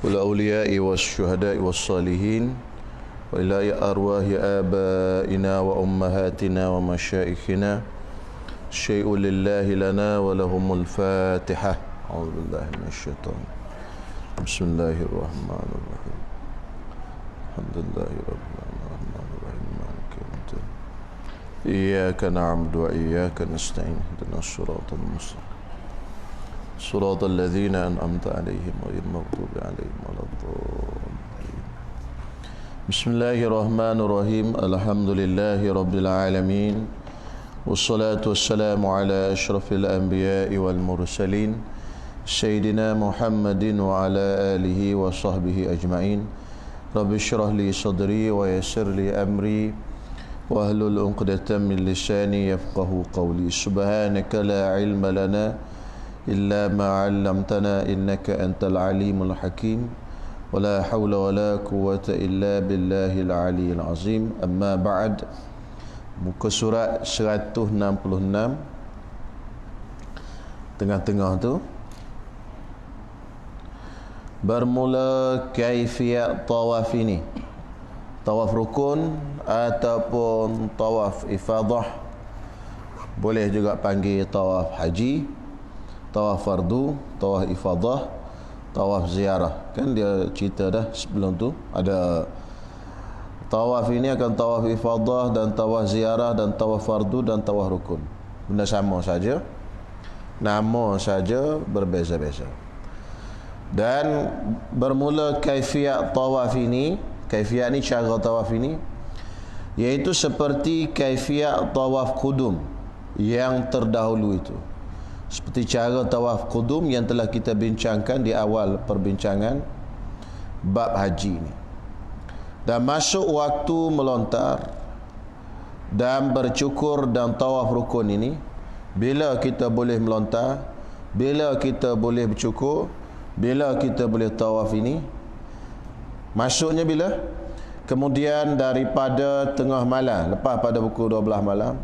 والأولياء والشهداء والصالحين وإلى أرواح آبائنا وأمهاتنا ومشايخنا شيء لله لنا ولهم الفاتحة. أعوذ بالله من الشيطان. بسم الله الرحمن الرحيم. الحمد لله رب العالمين الرحمن الرحيم مالك يوم الدين إياك نعبد وإياك نستعين اهدنا الصراط المستقيم صراط الذين أنعمت عليهم غير المغضوب عليهم ولا الضالين. بسم الله الرحمن الرحيم. الحمد لله رب العالمين والصلاة والسلام على أشرف الأنبياء والمرسلين سيدنا محمد وعلى آله وصحبه أجمعين. رب اشرح لي صدري ويسر لي أمري واحلل عقدة من لساني يفقهوا قولي. سبحانك لا علم لنا إلا ما علمتنا إنك أنت العليم الحكيم ولا حول ولا قوة إلا بالله العلي العظيم. أما بعد. Muka surat 166 tengah-tengah tu bermula kaifiyat tawaf ini, tawaf rukun ataupun tawaf ifadah, boleh juga panggil tawaf haji, tawaf fardu, tawaf ifadah, tawaf ziarah. Kan dia cerita dah sebelum tu ada tawaf ini akan tawaf ifadah dan tawaf ziarah dan tawaf fardu dan tawaf rukun. Benda sama saja, nama saja berbeza-beza. Dan bermula kaifiyat tawaf ini, kaifiyat ni cara tawaf ini, iaitu seperti kaifiyat tawaf qudum yang terdahulu itu. Seperti cara tawaf qudum yang telah kita bincangkan di awal perbincangan bab haji ini. Dan masuk waktu melontar dan bercukur dan tawaf rukun ini, bila kita boleh melontar, bila kita boleh bercukur, bila kita boleh tawaf ini, masuknya bila? Kemudian daripada tengah malam, lepas pada pukul 12 malam,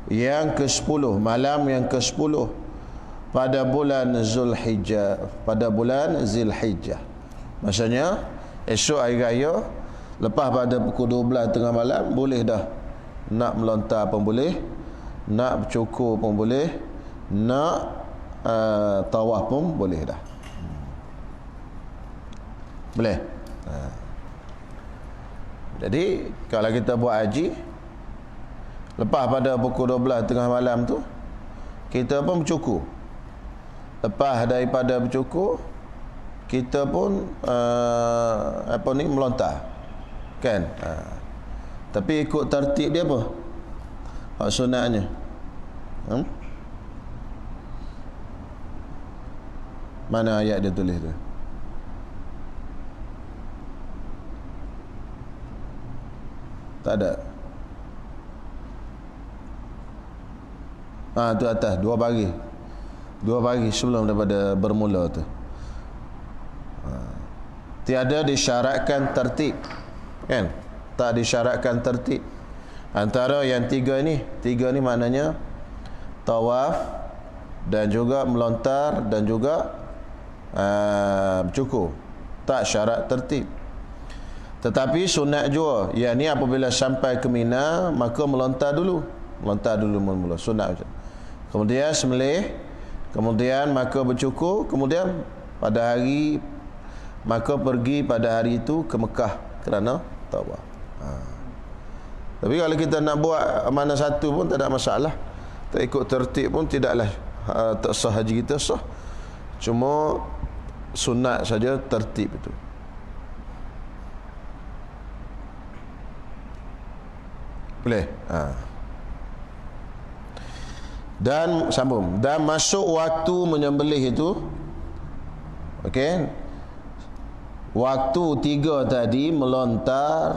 yang ke-10, malam yang ke-10 pada bulan Zulhijjah, pada bulan Zilhijjah. Maksudnya esok hari raya, lepas pada pukul 12 tengah malam, boleh dah nak melontar pun boleh, nak bercukur pun boleh, nak tawaf pun boleh dah. Boleh. Jadi kalau kita buat haji, lepas pada pukul 12 tengah malam tu, kita pun bercukur. Lepas daripada bercukur, kita pun melontar. Kan? Tapi ikut tertib dia apa? Hak sunatnya. Mana ayat dia tulis tu? Tak ada. Tu atas, 2 pagi. 2 pagi sebelum daripada bermula tu. Tiada disyaratkan tertib. Kan? Tak disyaratkan tertib. Antara yang 3 ni maknanya tawaf dan juga melontar dan juga bercukur. Tak syarat tertib. Tetapi sunat jua, yakni apabila sampai ke Mina, maka melontar dulu. Melontar dulu mula-mula, sunat macam. Kemudian sembelih, kemudian maka bercukur, kemudian pada hari maka pergi pada hari itu ke Mekah kerana tawaf. Tapi kalau kita nak buat mana satu pun tak ada masalah. Tak ikut tertib pun tidaklah tak sah haji kita sah. Cuma sunat saja tertib itu. Boleh. Dan sambung. Dan masuk waktu menyembelih itu, okey, waktu 3 tadi, melontar,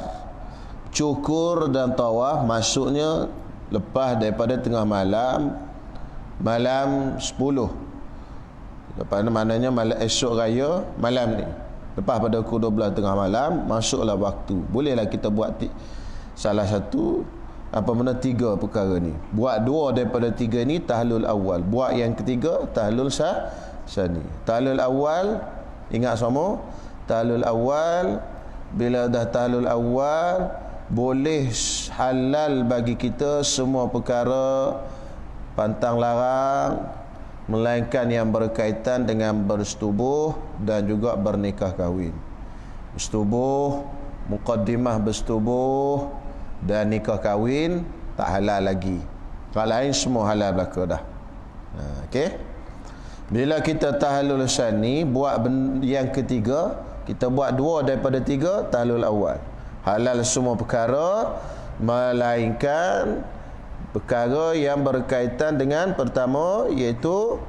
cukur dan tawaf, masuknya lepas daripada tengah malam, malam 10. Lepas maknanya malam esok raya, malam ni. Lepas pada pukul 12 tengah malam, masuklah waktu. Bolehlah kita buat salah satu 3 perkara ni. Buat 2 daripada 3 ni tahlul awal. Buat yang ketiga tahlul sani. Tahlul awal ingat semua, tahlul awal. Bila dah tahlul awal, boleh halal bagi kita semua perkara pantang larang, melainkan yang berkaitan dengan bersetubuh dan juga bernikah kahwin. Bersetubuh, muqaddimah bersetubuh dan nikah kahwin tak halal lagi. Kalau lain semua halal belaka dah. Okey. Bila kita tahlul sani, buat yang ketiga, kita buat 2 daripada 3 tahlul awal. Halal semua perkara melainkan perkara yang berkaitan dengan pertama iaitu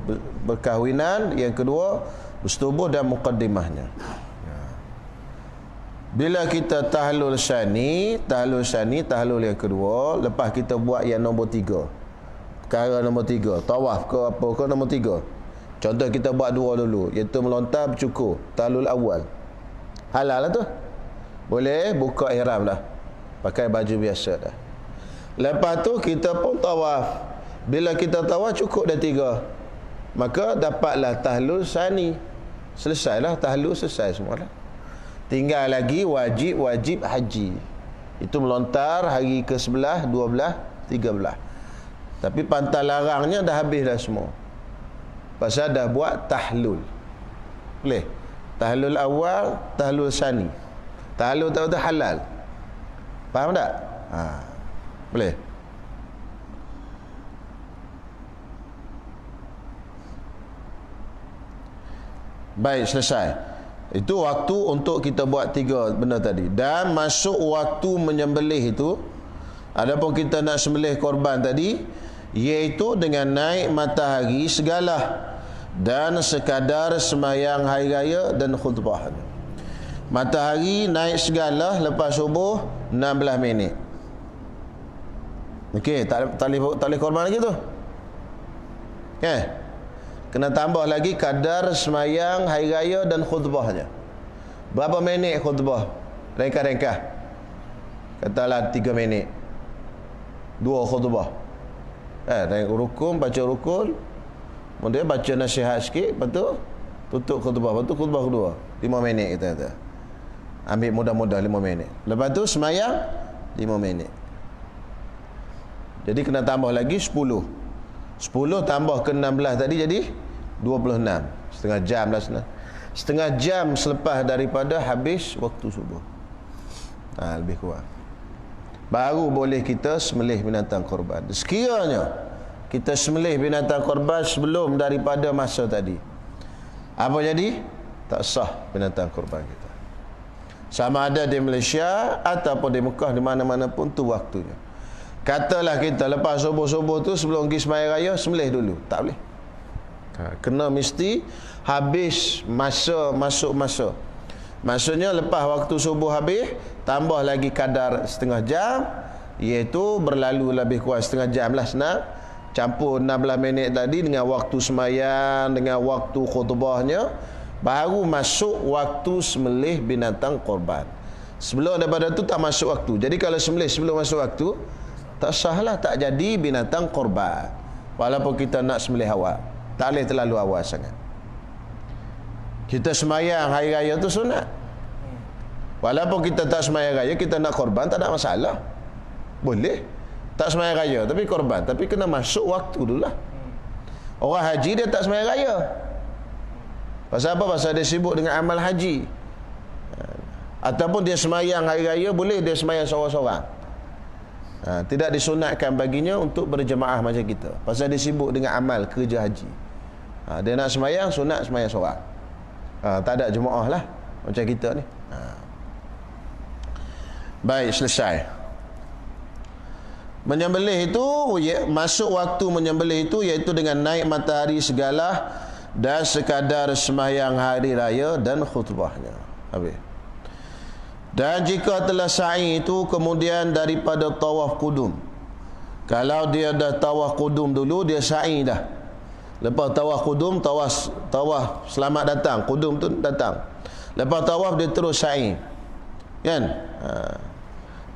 berkahwinan, yang kedua bersetubuh dan muqaddimahnya. Bila kita tahlul yang kedua, lepas kita buat yang nombor 3. Perkara nombor 3, tawaf ke apa ke nombor 3. Contoh kita buat 2 dulu, iaitu melontar bercukur, tahlul awal. Halal lah tu. Boleh buka ihram dah. Pakai baju biasa dah. Lepas tu kita pun tawaf. Bila kita tawaf cukup dah 3. Maka dapatlah tahlul sani. Selesailah tahlul, selesai semualah. Tinggal lagi wajib haji. Itu melontar hari ke-11, 12, 13. Tapi pantang larangnya dah habis dah semua. Pasal dah buat tahlul. Boleh? Tahlul awal, tahlul sani. Tahlul tu halal. Faham tak? Boleh? Baik, selesai. Itu waktu untuk kita buat 3 benda tadi. Dan masuk waktu menyembelih itu, adapun kita nak sembelih korban tadi, iaitu dengan naik matahari segala dan sekadar sembahyang hari raya dan khutbah. Matahari naik segala lepas subuh 16 minit. Okey, tak boleh korban lagi tu. Kena tambah lagi kadar sembahyang hari raya dan khutbahnya. Berapa minit khutbah? Ringkas-ringkas. Katalah 3 minit. 2 khutbah. Rukun, baca rukun, kemudian baca nasihat sikit, lepas tu tutup khutbah, lepas tu khutbah kedua 5 minit kita kata. Ambil mudah-mudah 5 minit. Lepas tu semayang 5 minit. Jadi kena tambah lagi 10 tambah ke 16 tadi jadi 26. Setengah jam lah senang. Setengah jam selepas daripada habis waktu subuh. Lebih kurang. Baru boleh kita sembelih binatang korban. Sekiranya kita sembelih binatang korban sebelum daripada masa tadi, apa jadi? Tak sah binatang korban kita. Sama ada di Malaysia ataupun di Mekah, di mana-mana pun tu waktunya. Katalah kita lepas subuh-subuh tu sebelum pergi sembahyang raya sembelih dulu. Tak boleh. Kena mesti habis masuk masa. Maksudnya lepas waktu subuh habis, tambah lagi kadar setengah jam, iaitu berlalu lebih kurang setengah jam lah senang. Campur 16 minit tadi dengan waktu sembahyang, dengan waktu khutbahnya, baru masuk waktu sembelih binatang korban. Sebelum daripada tu tak masuk waktu. Jadi kalau sembelih sebelum masuk waktu, tak sahlah, tak jadi binatang korban. Walaupun kita nak sembelih awal, tak boleh terlalu awal sangat. Kita sembahyang hari raya tu sunat. Walaupun kita tak sembahyang raya, kita nak korban, tak ada masalah. Boleh. Tak sembahyang raya tapi korban, tapi kena masuk waktu dulu lah. Orang haji dia tak sembahyang raya. Pasal apa? Pasal dia sibuk dengan amal haji. Ataupun dia sembahyang hari raya, boleh dia sembahyang seorang-seorang. Tidak disunatkan baginya untuk berjemaah macam kita. Pasal dia sibuk dengan amal kerja haji. Dia nak sembahyang, sunat sembahyang seorang. Tak ada jemaah lah macam kita ni. Baik, selesai. Menyembelih itu, masuk waktu menyembelih itu iaitu dengan naik matahari segala dan sekadar sembahyang hari raya dan khutbahnya. Habis. Dan jika telah sa'i itu kemudian daripada tawaf qudum. Kalau dia dah tawaf qudum dulu, dia sa'i dah. Lepas tawaf qudum, tawaf selamat datang, qudum tu datang. Lepas tawaf dia terus sa'i. Kan?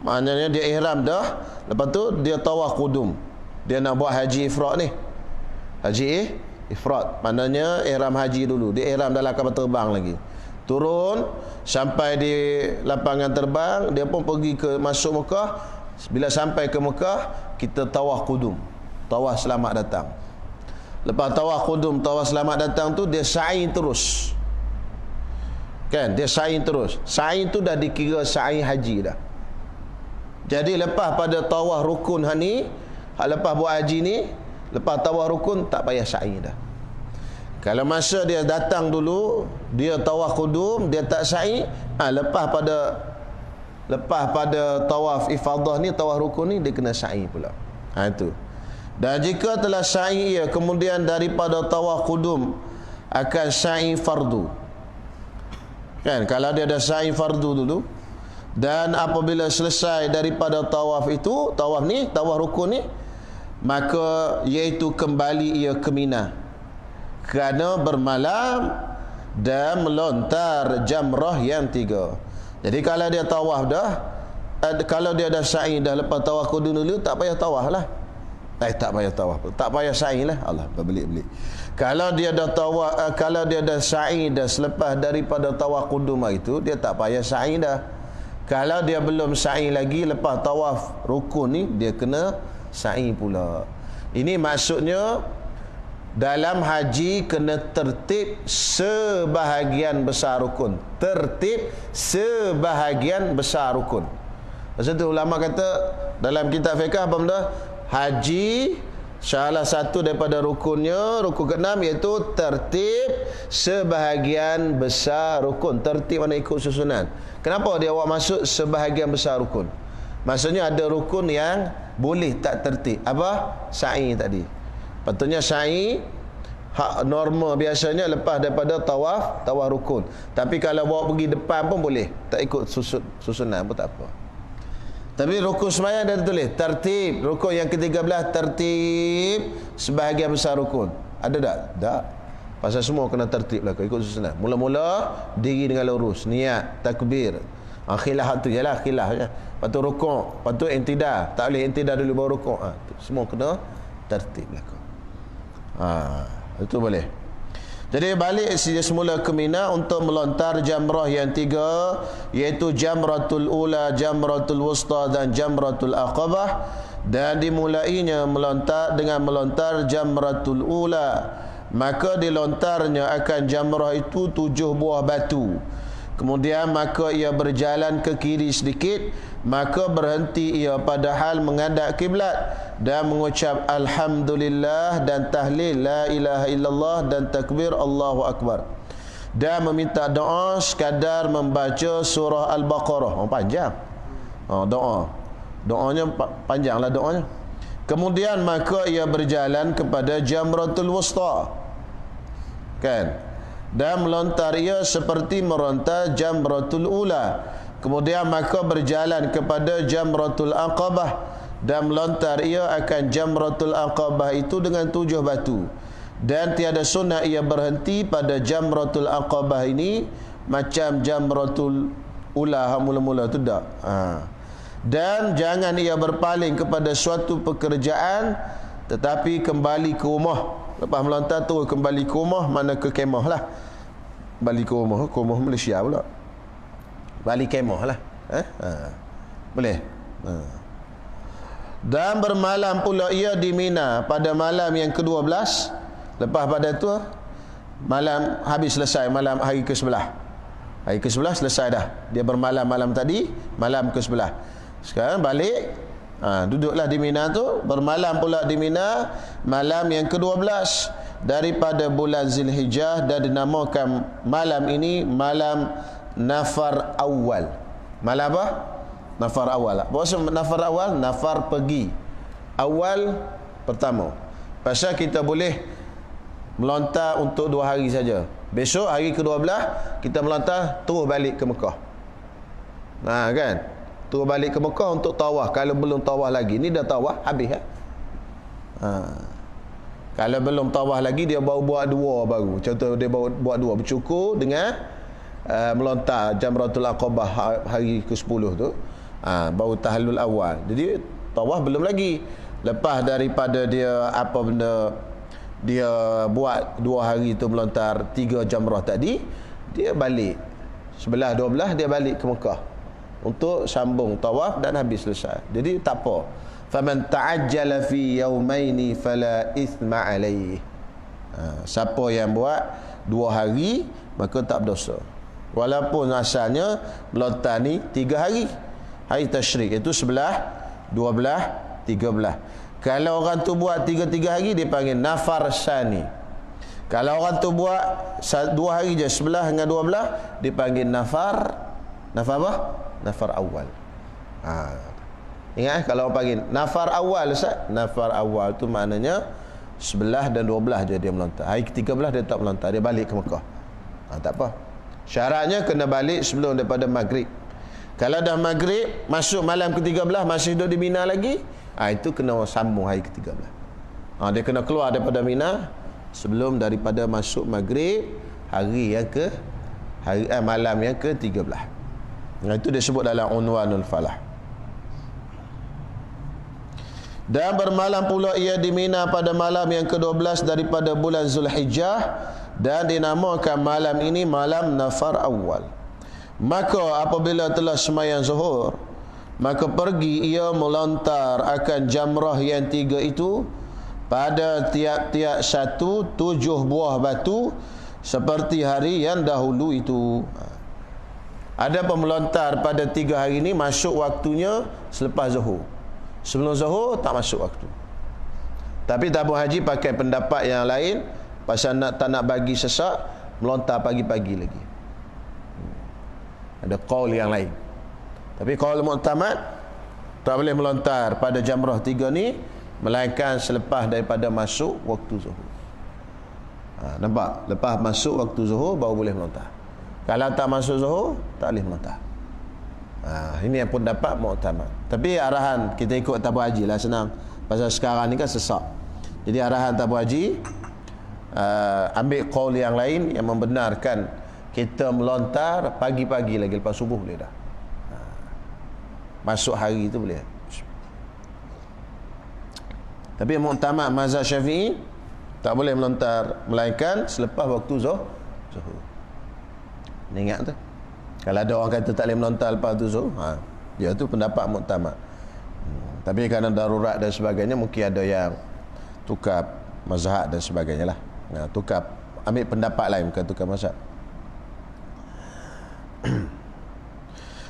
Maknanya dia ihram dah, lepas tu dia tawaf qudum. Dia nak buat haji ifrad ni. Haji ifrad, maknanya ihram haji dulu. Dia ihram dalam kapal terbang lagi. turun sampai di lapangan terbang, dia pun pergi ke masuk Mekah. Bila sampai ke Mekah, kita tawaf qudum, tawaf selamat datang. Lepas tawaf qudum, tawaf selamat datang tu, dia sa'i terus. Kan, dia sa'i terus. Sa'i tu dah dikira sa'i haji dah. Jadi lepas pada tawaf rukun ni, lepas buat haji ni, lepas tawaf rukun tak payah sa'i dah. Kalau masa dia datang dulu, dia tawaf qudum, dia tak sa'i, lepas pada tawaf ifadah ni, tawaf rukun ni, dia kena sa'i pula. Itu. Dan jika telah sa'i ia, kemudian daripada tawaf qudum akan sa'i fardu. Kan, kalau dia dah sa'i fardu dulu, dan apabila selesai daripada tawaf itu, tawaf ni, tawaf rukun ni, maka iaitu kembali ia ke Mina, kerana bermalam dan melontar jamrah yang 3. Jadi kalau dia tawaf dah, kalau dia dah sa'i dah lepas tawaf qudum dulu, tak payah tawaf lah. Tak payah tawaf, tak payah sa'i lah. Allah, berbeli-beli. Kalau dia dah tawaf, kalau dia dah sa'i dah selepas daripada tawaf qudum itu, dia tak payah sa'i dah. Kalau dia belum sa'i lagi lepas tawaf rukun ni, dia kena sa'i pula. Ini maksudnya dalam haji kena tertib sebahagian besar rukun. Tertib sebahagian besar rukun. Maksud tu ulama kata dalam kitab fiqh apa benda? Haji salah satu daripada rukunnya, rukun ke-6, iaitu tertib sebahagian besar rukun. Tertib mana ikut susunan. Kenapa dia awak masuk sebahagian besar rukun? Maksudnya ada rukun yang boleh tak tertib. Apa? Sa'i tadi. Patutnya sa'i hak normal biasanya lepas daripada tawaf rukun. Tapi kalau bawa pergi depan pun boleh, tak ikut susunan pun tak apa. Tapi rukun sembahyang dia tulis tertib. Rukun yang ke-13 tertib sebahagian besar rukun. Ada tak? Tak. Pasal semua kena tertib lah, ikut susunan. Mula-mula diri dengan lurus, niat, takbir. Khilaf tu jelah, khilaf je. Lepas tu rukuk, lepas tu intidah. Tak boleh intidah dulu baru rukuk. Semua kena tertib lah. Itu boleh. Jadi balik dia semula ke Mina untuk melontar jamrah yang 3, iaitu jamratul ula, jamratul wusta dan jamratul aqabah. Dan dimulainya melontar dengan melontar jamratul ula. Maka dilontarnya akan jamrah itu 7 buah batu. Kemudian maka ia berjalan ke kiri sedikit, maka berhenti ia padahal menghadap kiblat dan mengucap alhamdulillah dan tahlil la ilaha illallah dan takbir Allahu akbar, dan meminta doa sekadar membaca surah Al-Baqarah. Panjang. Doanya panjanglah doanya. Kemudian maka ia berjalan kepada jamratul wusta. Kan? Dan melontar ia seperti melontar jamratul ula. Kemudian maka berjalan kepada jamratul aqabah dan melontar ia akan jamratul aqabah itu dengan 7 batu. Dan tiada sunnah ia berhenti pada jamratul aqabah ini macam jamratul ula mula-mula tu tak. Dan jangan ia berpaling kepada suatu pekerjaan, tetapi kembali ke rumah. Lepas melontar tu kembali ke rumah, mana ke kemah lah. Balik ke rumah Malaysia pula. Balik kemah lah. Boleh. Dan bermalam pula ia di Mina pada malam yang ke-12. Lepas pada tu malam habis selesai, malam hari ke-11. Hari ke-11 selesai dah. Dia bermalam malam tadi, malam ke-11. Sekarang balik, duduklah di Mina tu, bermalam pula di Mina malam yang ke-12 daripada bulan Zulhijjah, dan dinamakan malam ini malam nafar awal. Malam apa? Nafar awal. Apa maksud nafar awal? Nafar pergi. Awal pertama. Pasal kita boleh melontar untuk 2 hari saja. Besok hari ke-12 kita melontar terus balik ke Mekah. Kan? Terus balik ke Mekah untuk tawaf. Kalau belum tawaf lagi, ni dah tawaf habis. Kalau belum tawaf lagi, dia baru buat 2 baru. Contoh dia baru buat 2 bercukur dengan melontar jamratul aqabah hari ke-10 tu. Baru tahallul awal. Jadi tawaf belum lagi. Lepas daripada dia apa benda dia buat 2 hari tu melontar 3 jamrah tadi, dia balik 11 12 dia balik ke Mekah untuk sambung tawaf dan habis selesai. Jadi tak apa. Faman ta'ajjala fi yawmaini fala ithma alaihi. Siapa yang buat 2 hari maka tak berdosa. Walaupun asalnya melontar ni 3 hari. Hari tasyrik itu 11, 12, 13. Kalau orang tu buat 3 hari dia panggil nafar sani. Kalau orang tu buat 2 hari je 11 dengan 12 dipanggil nafar apa? Nafar awal. Ingat kalau orang panggil nafar awal Ustaz, nafar awal tu maknanya 11 dan 12 je dia melontar. Hari ke-13 dia tak melontar, dia balik ke Mekah. Tak apa. Syaratnya kena balik sebelum daripada maghrib. Kalau dah maghrib masuk malam ke-13 masih duduk di Mina lagi, itu kena sambung hari ke-13. Dia kena keluar daripada Mina sebelum daripada masuk maghrib hari yang malam yang ke-13. Itu disebut dalam unwanul falah. Dan bermalam pula ia di Mina pada malam yang ke-12 daripada bulan Zulhijjah dan dinamakan malam ini malam nafar awal. Maka apabila telah sembahyang zuhur, maka pergi ia melontar akan jamrah yang 3 itu pada tiap-tiap satu 7 buah batu seperti hari yang dahulu itu. Ada pemelontar pada 3 hari ini masuk waktunya selepas zuhur. Sebelum zuhur tak masuk waktu. Tapi tabung haji pakai pendapat yang lain pasal tak nak bagi sesak, melontar pagi-pagi lagi. Ada qaul yang lain. Tapi qaul mu'tamad tak boleh melontar pada jamrah 3 ni melainkan selepas daripada masuk waktu zuhur. Nampak? Lepas masuk waktu zuhur baru boleh melontar. Kalau tak masuk zuhur tak boleh melontar. Ini yang pun dapat mu'tamad. Tapi arahan kita ikut tabung haji lah, senang. Pasal sekarang ni kan sesak. Jadi arahan tabung haji ambil qaul yang lain yang membenarkan kita melontar pagi-pagi lagi lepas subuh boleh dah. Masuk hari itu boleh. Tapi mu'tamad mazhab Syafi'i tak boleh melontar melainkan selepas waktu zuhur. Ni ingat tu. Kalau ada orang kata tak boleh melontar lepas tu zuhur, dia tu pendapat mu'tamad. Tapi kerana darurat dan sebagainya mungkin ada yang tukar mazhab dan sebagainya lah. Tukar ambil pendapat lain, bukan tukar mazhab.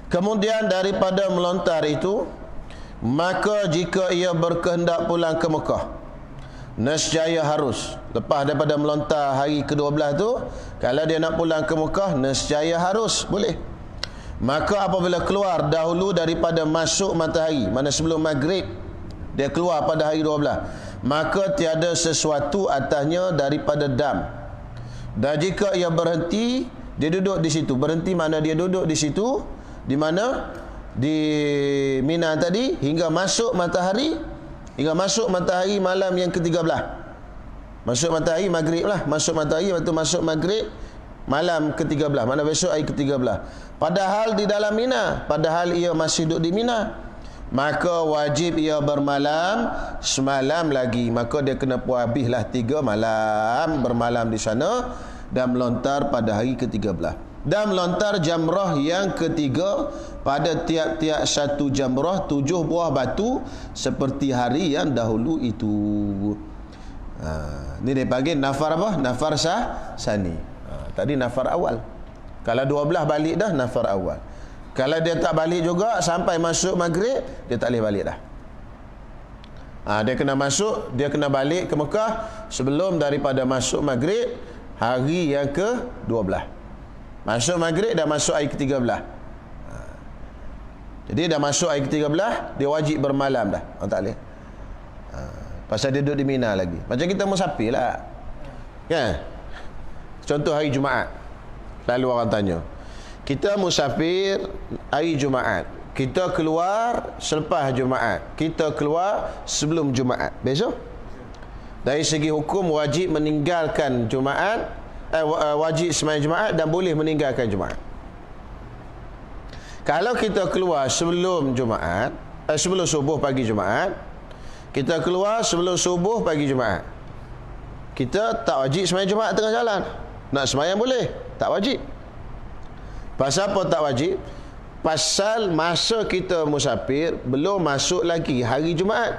Kemudian daripada melontar itu, maka jika ia berkehendak pulang ke Mekah, nescaya harus lepas daripada melontar hari ke-12 tu, kalau dia nak pulang ke Mekah nescaya harus boleh. Maka apabila keluar dahulu daripada masuk matahari, mana sebelum maghrib dia keluar pada hari 12, maka tiada sesuatu atasnya daripada dam. Dan jika ia berhenti, dia duduk di situ. Berhenti mana dia duduk di situ, di mana di Mina tadi hingga masuk matahari, malam yang ke-13. Masuk matahari maghrib lah, masuk matahari waktu masuk maghrib malam ke-13, mana besok hari ke-13. Padahal di dalam Mina, padahal ia masih duduk di Mina, maka wajib ia bermalam semalam lagi. Maka dia kena habislah 3 malam bermalam di sana dan melontar pada hari ke-13. Dan melontar jamrah yang ketiga pada tiap-tiap satu jamrah 7 buah batu seperti hari yang dahulu itu. Ini dia panggil nafar apa? Nafar sani. Tadi nafar awal. Kalau 12 balik dah nafar awal. Kalau dia tak balik juga sampai masuk maghrib, dia tak boleh balik dah. Dia kena masuk, dia kena balik ke Mekah sebelum daripada masuk maghrib hari yang ke-12. Masuk maghrib dah masuk hari ke-13. Jadi dah masuk hari ke-13, dia wajib bermalam dah. Tak boleh. Pasal dia duduk di Mina lagi. Macam kita musafir lah. Kan? Contoh hari Jumaat. Lalu orang tanya, kita musafir hari Jumaat, kita keluar selepas Jumaat, kita keluar sebelum Jumaat, besok dari segi hukum wajib meninggalkan Jumaat, wajib sembahyang Jumaat dan boleh meninggalkan Jumaat. Kalau kita keluar sebelum Jumaat, sebelum subuh pagi Jumaat, kita keluar sebelum subuh pagi Jumaat, kita tak wajib sembahyang Jumaat tengah jalan. Nak sembahyang boleh, tak wajib. Pasal apa tak wajib? Pasal masa kita musafir belum masuk lagi hari Jumaat.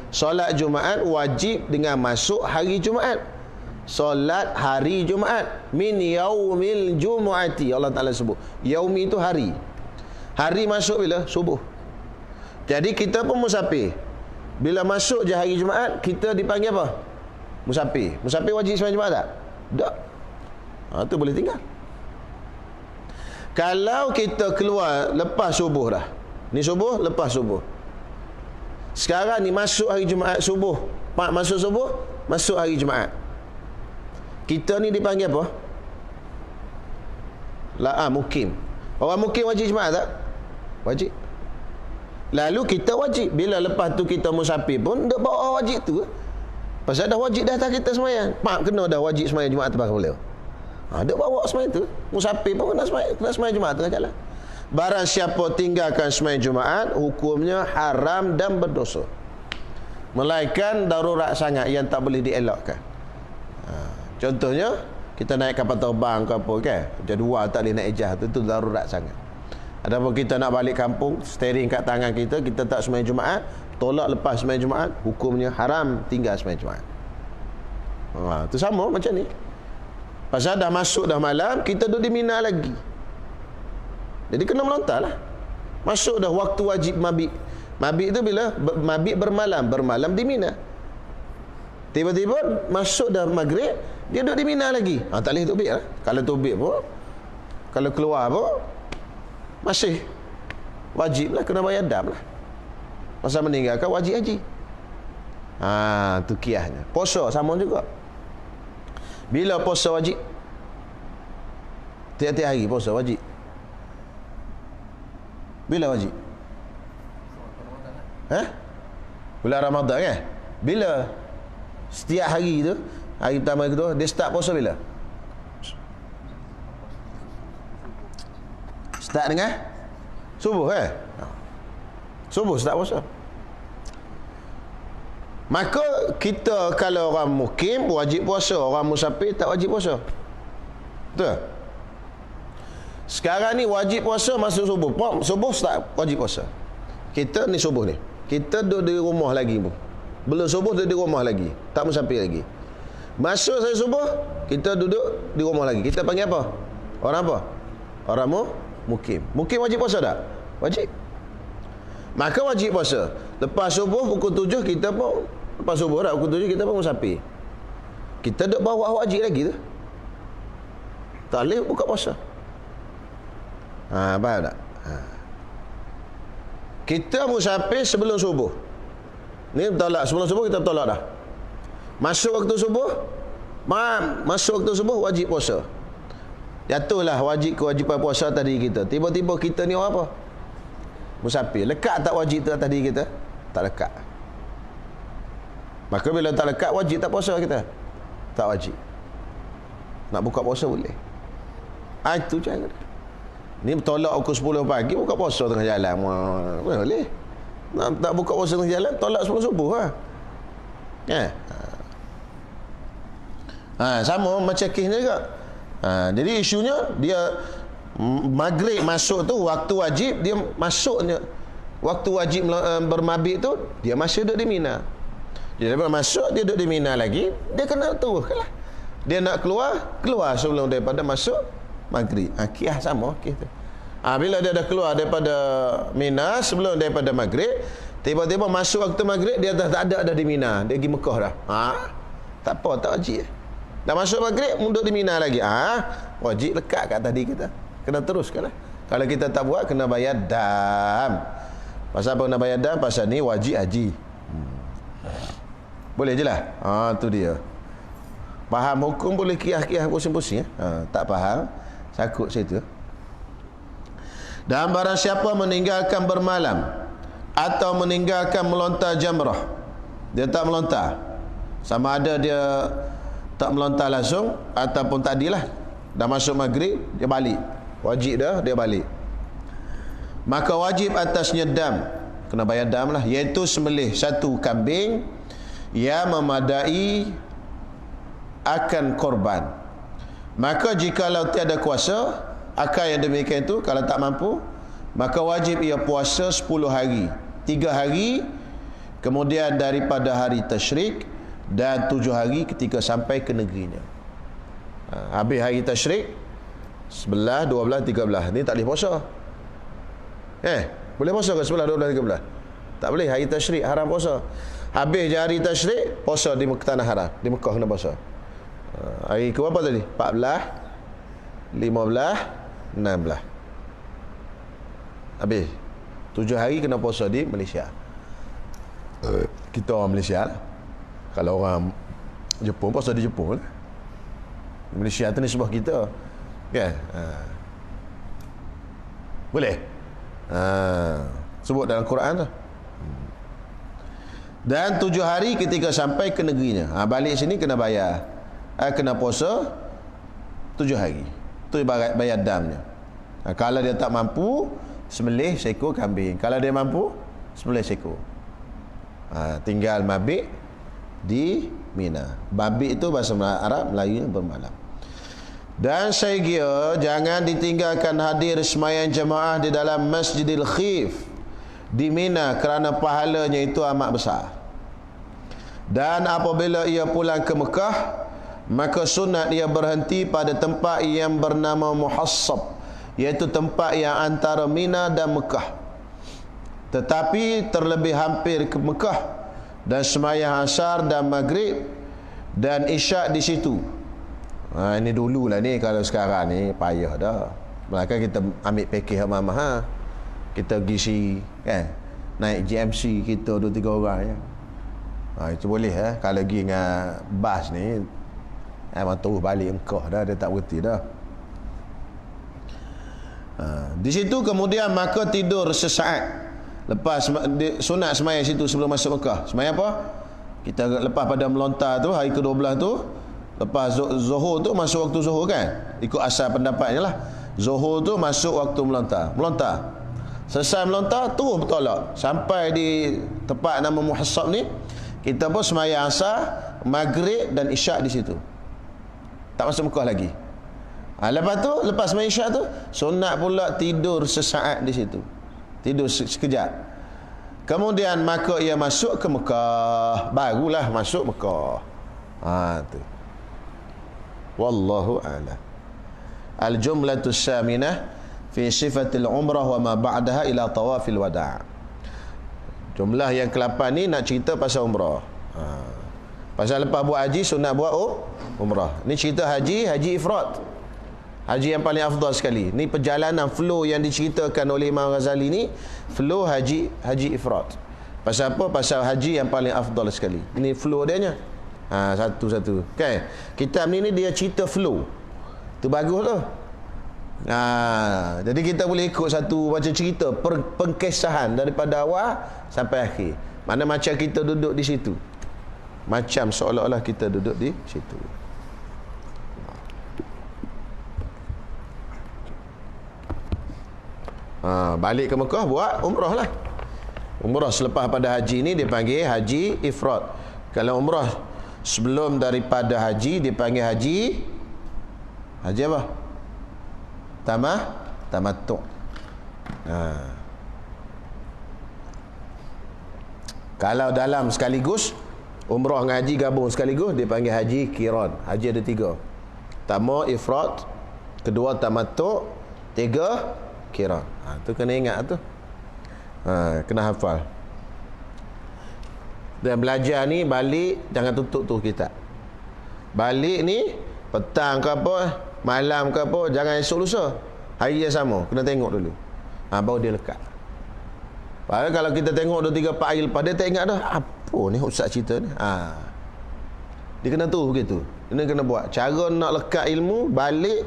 Solat Jumaat wajib dengan masuk hari Jumaat. Solat hari Jumaat min yaumil jumu'ati, Allah Ta'ala sebut. Yaumi itu hari. Hari masuk bila? Subuh. Jadi kita pun musafir. Bila masuk je hari Jumaat, kita dipanggil apa? Musafir. Musafir wajib sembahyang Jumaat tak? Tak. Tu boleh tinggal. Kalau kita keluar lepas subuh dah. Ni subuh, lepas subuh. Sekarang ni masuk hari Jumaat subuh. Masuk subuh, masuk hari Jumaat. Kita ni dipanggil apa? Mukim. Orang mukim wajib Jumaat tak? Wajib. Lalu kita wajib. Bila lepas tu kita musafir pun tak bawa wajib tu. Pasal dah wajib dah tak kita sembahyang. Kena dah wajib sembahyang Jumaat tu boleh. Dia bawa sembahyang tu. Musafir pun kena sembahyang Jumaat tengah jalan. Barang siapa tinggalkan sembahyang Jumaat, hukumnya haram dan berdosa. Melainkan darurat sangat yang tak boleh dielakkan. Contohnya, kita naik kapal terbang ke apa kan, jadual tak boleh naik ijaz, tu darurat sangat. Adapun kita nak balik kampung, steering kat tangan kita, kita tak sembahyang Jumaat, tolak lepas sembahyang Jumaat, hukumnya haram tinggal sembahyang Jumaat. Tu sama macam ni. Pasal dah masuk dah malam, kita duduk di Mina lagi. Jadi kena melontar lah. Masuk dah waktu wajib mabit. Mabit tu bila? Mabit bermalam. Bermalam di Mina. Tiba-tiba masuk dah maghrib, dia duduk di Mina lagi. Tak boleh tubik lah. Kalau tubik pun, kalau keluar pun, masih wajib lah, kena bayar dam lah. Masa meninggalkan wajib haji. Tu kiasnya. Puasa sama juga. Bila puasa wajib? Tiap-tiap hari puasa wajib. Bila wajib? Bulan Ramadan kan? Bila? Setiap hari tu, hari pertama kedua, dia start puasa bila? Start dengan subuh kan? Subuh start puasa. Maka kita kalau orang mukim wajib puasa, orang musafir tak wajib puasa. Betul? Sekarang ni wajib puasa masuk subuh. Subuh start wajib puasa. Kita ni subuh ni, kita duduk di rumah lagi pun. Belum subuh duduk di rumah lagi, tak musafir lagi. Masuk saya subuh, kita duduk di rumah lagi. Kita panggil apa? Orang apa? Orang mukim. Mukim wajib puasa tak? Wajib. Maka wajib puasa. Lepas subuh pukul 7 kita pun, lepas subuh dah pukul 7 kita pun musafir. Kita duduk bawah wajib lagi tu. Tak boleh buka puasa. Faham tak? Kita musafir sebelum subuh. Ni bertolak. Sebelum subuh kita bertolak dah. Masuk waktu subuh, masuk waktu subuh wajib puasa. Jatuhlah wajib kewajipan puasa atas diri kita. Tiba-tiba kita ni orang apa? Musafir. Lekat tak wajib tu atas diri kita? Tak lekat. Maka bila tak lekat, wajib tak puasa kita? Tak wajib. Nak buka puasa boleh. Itu cara. Ni tolak pukul 10 pagi, buka puasa tengah jalan. Boleh. Nak buka puasa tengah jalan, tolak sebelum subuh lah. Sama macam kes ni juga. Jadi isunya, dia maghrib masuk tu, waktu wajib, dia masuknya. Waktu wajib bermabit tu, dia masih duduk di Mina. Dia daripada masuk, dia duduk di Mina lagi, dia kena teruskan lah. Dia nak keluar sebelum daripada masuk maghrib. Kias sama kes tu. Bila dia dah keluar daripada Mina sebelum daripada maghrib, tiba-tiba masuk waktu maghrib, dia dah tak ada di Mina, dia pergi Mekah dah. Tak apa, tak wajib. Dah masuk maghrib, mundur di Mina lagi. Wajib lekat kat tadi kita. Kena teruskan lah. Kalau kita tak buat, kena bayar dam. Pasal apa kena bayar dam? Pasal ni wajib haji. Boleh je lah. Tu dia. Faham hukum boleh kias-kias pusing-pusing. Tak faham, sakut situ. Dan barang siapa meninggalkan bermalam atau meninggalkan melontar jamrah, dia tak melontar, sama ada dia tak melontar langsung ataupun tadilah dah masuk maghrib, dia balik, wajib dah dia balik, maka wajib atasnya dam, kena bayar dam lah, iaitu sembelih satu kambing yang memadai akan korban. Maka jikalau tiada kuasa, akal yang demikian itu, kalau tak mampu, maka wajib ia puasa 10 hari, 3 hari kemudian daripada hari tasyrik, dan 7 hari ketika sampai ke negerinya. Habis hari tasyrik 11, 12, 13 ni tak boleh puasa. Boleh puasa ke 11, 12, 13? Tak boleh. Hari tasyrik haram puasa. Habis je hari tasyrik, puasa di tanah haram, di Mekah kena puasa. Hari ke berapa tadi? 14, 15, 16. Habis 7 hari kena puasa di Malaysia. Kita orang Malaysia lah. Kalau orang Jepun, puasa di Jepun lah. Malaysia tu ni sebuah kita, kan? Boleh? Sebut dalam Quran tu. Dan 7 hari ketika sampai ke negerinya. Balik sini kena bayar, kena puasa 7 hari. Itu bayar damnya. Kalau dia tak mampu, sembelih seekor kambing. Kalau dia mampu, sembelih seekor. Tinggal mabit di Mina. Mabit itu bahasa Arab, Melayunya bermalam. Dan saya kira jangan ditinggalkan hadir sembahyang jemaah di dalam Masjidil Khif di Mina, kerana pahalanya itu amat besar. Dan apabila ia pulang ke Mekah, maka sunat ia berhenti pada tempat yang bernama Muhassab, iaitu tempat yang antara Mina dan Mekah, tetapi terlebih hampir ke Mekah, dan sembahyang asar dan maghrib dan isyak di situ. Ini dululah ni. Kalau sekarang ni payah dah. Maka kita ambil pakej yang mahal. Kita pergi si, kan, naik GMC kita 2-3 orang ya. Itu boleh Kalau pergi dengan bas ni, memang terus balik Mekah dah, dia tak berhenti dah. Di situ kemudian maka tidur sesaat. Lepas sunat sembahyang situ sebelum masuk Mekah. Sembahyang apa? Kita lepas pada melontar tu, hari ke-12 tu, lepas Zuhur tu masuk waktu Zuhur, kan? Ikut asal pendapatnya lah. Zuhur tu masuk waktu melontar. Selesai melontar, terus bertolak sampai di tempat nama Muhassab ni. Kita pun sembahyang asar, maghrib dan isyak di situ. Tak masuk Mekah lagi. Lepas tu, lepas sembahyang isyak tu, sunat pula tidur sesaat di situ. Tidur sekejap. Kemudian maka ia masuk ke Mekah. Barulah masuk Mekah. Tu. Wallahu a'lam. Al-jumlatu syaminah fi sifatil umrah wa ma ba'daha ila tawafil wada'. Jumlah yang ke-8 ni nak cerita pasal umrah. Pasal lepas buat haji, sunat buat umrah. Ni cerita haji ifrat. Haji yang paling afdal sekali. Ni perjalanan flow yang diceritakan oleh Imam Ghazali ni, flow haji ifrat. Pasal apa? Pasal haji yang paling afdal sekali. Ini flow dia nya. Satu-satu. Okay. Kitab ni dia cerita flow. Tu bagus tu. Jadi kita boleh ikut satu macam cerita pengkesahan daripada awal sampai akhir. Mana macam kita duduk di situ. Macam seolah-olah kita duduk di situ. Balik ke Mekah buat umrah lah. Umrah selepas pada haji ni dipanggil haji ifrat. Kalau umrah sebelum daripada haji dipanggil haji apa? Tamattu'. Kalau dalam sekaligus umrah dengan haji gabung sekaligus dipanggil haji qiran. Haji ada 3. Pertama ifrat, kedua tamattu', 3 qiran. Tu kena ingat tu. Kena hafal. Dan belajar ni balik jangan tutup tu kitab. Balik ni petang ke apa, malam ke apa, jangan esok lusa. Hari yang sama, kena tengok dulu. Baru dia lekat. Padahal kalau kita tengok 2-3 4 hari lepas, dia tak ingat dah. Apa ni ustaz cerita ni? Dia kena tu begitu. Dia kena buat. Cara nak lekat ilmu, balik.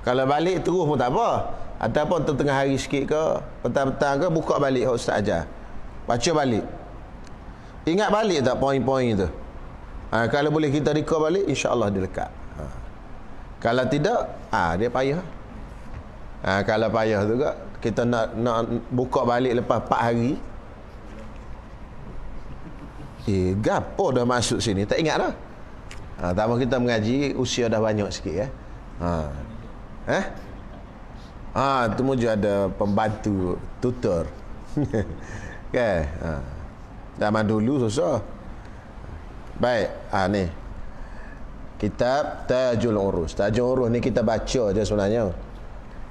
Kalau balik terus pun tak apa. Ataupun tengah hari sikit ke, petang-petang ke, buka balik ustaz ajar. Baca balik. Ingat balik tak poin-poin tu? Kalau boleh kita recall balik, insya-Allah dia lekat. Kalau tidak, dia payah. Kalau payah juga, kita nak buka balik lepas 4 hari. Gapo dah masuk sini, tak ingat dah. Tak mahu kita mengaji, usia dah banyak sikit . Tu maju ada pembantu tutor. Kan? Zaman dulu susah. Baik, ni. Kitab Tajul Urus. Tajul Urus ni kita baca je sebenarnya.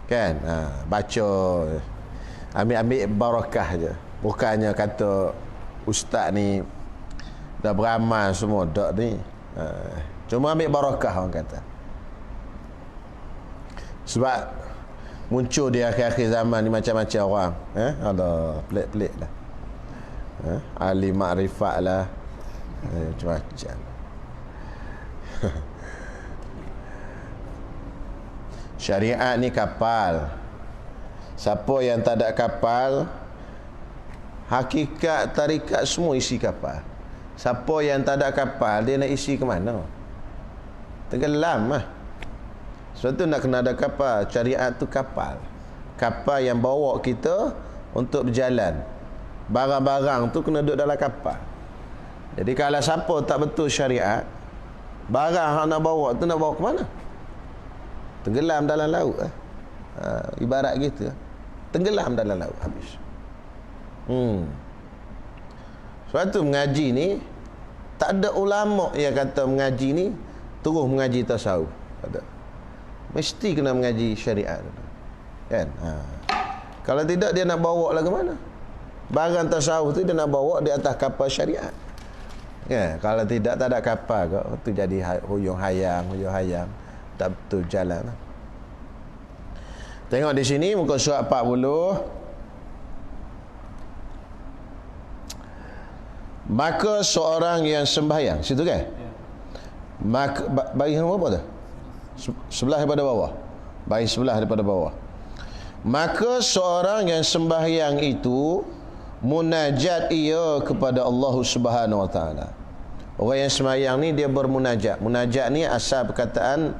Kan? Baca. Ambil barakah je. Bukannya kata ustaz ni dah beramal semua dak ni. Cuma ambil barakah orang kata. Sebab muncul di akhir-akhir zaman ni macam-macam orang. Ada pelik-pelik lah. Ahli makrifat lah. Macam-macam. Syariat ni kapal. Siapa yang tak ada kapal, hakikat tarikat semua isi kapal. Siapa yang tak ada kapal, dia nak isi ke mana? Tenggelam lah. Sebab tu nak kena ada kapal. Syariat tu kapal. Kapal yang bawa kita untuk berjalan. Barang-barang tu kena duduk dalam kapal. Jadi kalau siapa tak betul syariat, barang yang nak bawa tu nak bawa ke mana? Tenggelam dalam laut. Ibarat gitu. Tenggelam dalam laut habis. Sebab tu mengaji ni, tak ada ulama yang kata mengaji ni terus mengaji tasawuf. Tak ada. Mesti kena mengaji syariat. Kan? Kalau tidak dia nak bawa lah ke mana? Barang tasawuf tu dia nak bawa di atas kapal syariat. Ya, kalau tidak tak ada kapal kok, tu jadi huyung hayam. Tak betul jalan. Tengok di sini muka surat 40. Maka seorang yang sembahyang, situ kan? Maka bagi nombor apa tu? Sebelah daripada bawah. Bagi sebelah daripada bawah. Maka seorang yang sembahyang itu munajat ia kepada Allah Subhanahu Wa Taala. Orang yang sembahyang ni dia bermunajat. Munajat ni asal perkataan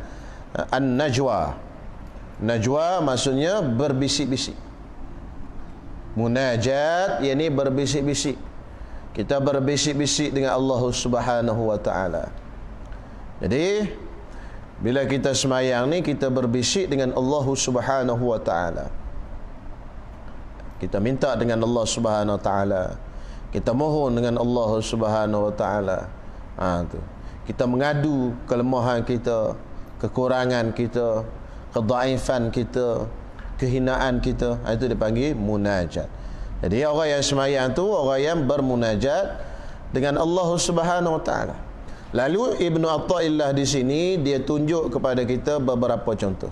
an-najwa. Najwa maksudnya berbisik-bisik. Munajat yakni berbisik-bisik. Kita berbisik-bisik dengan Allah Subhanahu Wa Taala. Jadi bila kita sembahyang ni kita berbisik dengan Allah Subhanahu Wa Taala. Kita minta dengan Allah Subhanahu Wa Taala. Kita mohon dengan Allah Subhanahu Wa Taala. Tu. Kita mengadu kelemahan kita, kekurangan kita, kedhaifan kita, kehinaan kita. Itu dipanggil munajat. Jadi orang yang sembahyang tu orang yang bermunajat dengan Allah Subhanahu Wa Taala. Lalu Ibnu Athaillah di sini dia tunjuk kepada kita beberapa contoh.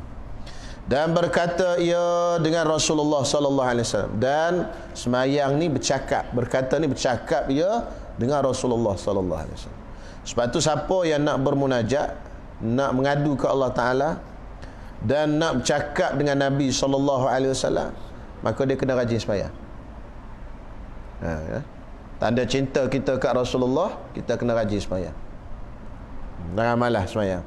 Dan berkata ia dengan Rasulullah sallallahu alaihi wasallam, dan sembahyang ni bercakap, berkata ni bercakap ia dengan Rasulullah sallallahu alaihi wasallam. Sebab tu siapa yang nak bermunajat, nak mengadu ke Allah Taala dan nak bercakap dengan Nabi sallallahu alaihi wasallam, maka dia kena rajin sembahyang. Ya. Tanda cinta kita kat Rasulullah, kita kena rajin sembahyang. Jangan malas sembahyang.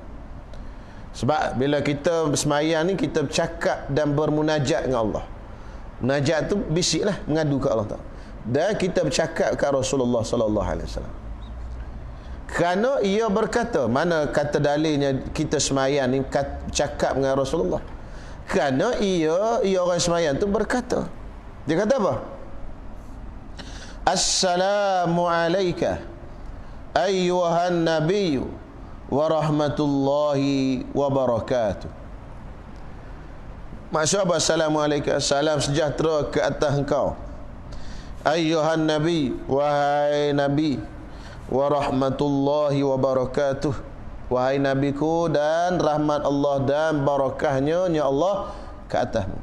Sebab bila kita bersemayang ni kita bercakap dan bermunajat dengan Allah. Munajat tu bisiklah mengadu ke Allah Taala. Dan kita bercakap ke Rasulullah sallallahu alaihi wasallam. Kerana ia berkata, mana kata dalilnya kita semayang ni cakap dengan Rasulullah? Kerana ia orang semayang tu berkata. Dia kata apa? Assalamu alayka ayyuhan nabiyyu wa rahmatullahi wa barakatuh. Maksud apa assalamualaikum? Salam sejahtera ke atas engkau, ayyuhan nabi, wahai nabi, wa rahmatullahi wa barakatuh, wahai nabiku, dan rahmat Allah dan barakahnya ya Allah ke atasmu.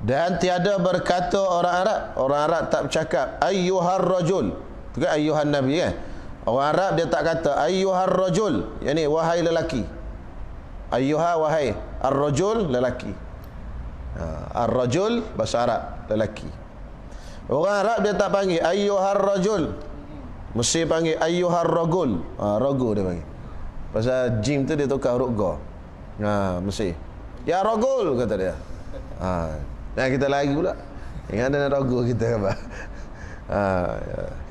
Dan tiada berkata orang Arab tak bercakap ayyuhar rajul, tu kan ayyuhan nabi kan. Orang Arab dia tak kata ayyuhar rajul, yakni wahai lelaki. Ayyuha wahai, ar-rajul lelaki. Ar-rajul bahasa Arab lelaki. Orang Arab dia tak panggil ayyuhar rajul, mesti panggil ayyuhar ragul. Ragu dia panggil. Pasal jim tu dia tukar huruf ga. Mesti. Ya ragul kata dia. Dan kita lagi pula. Ingat ada ragu kita apa?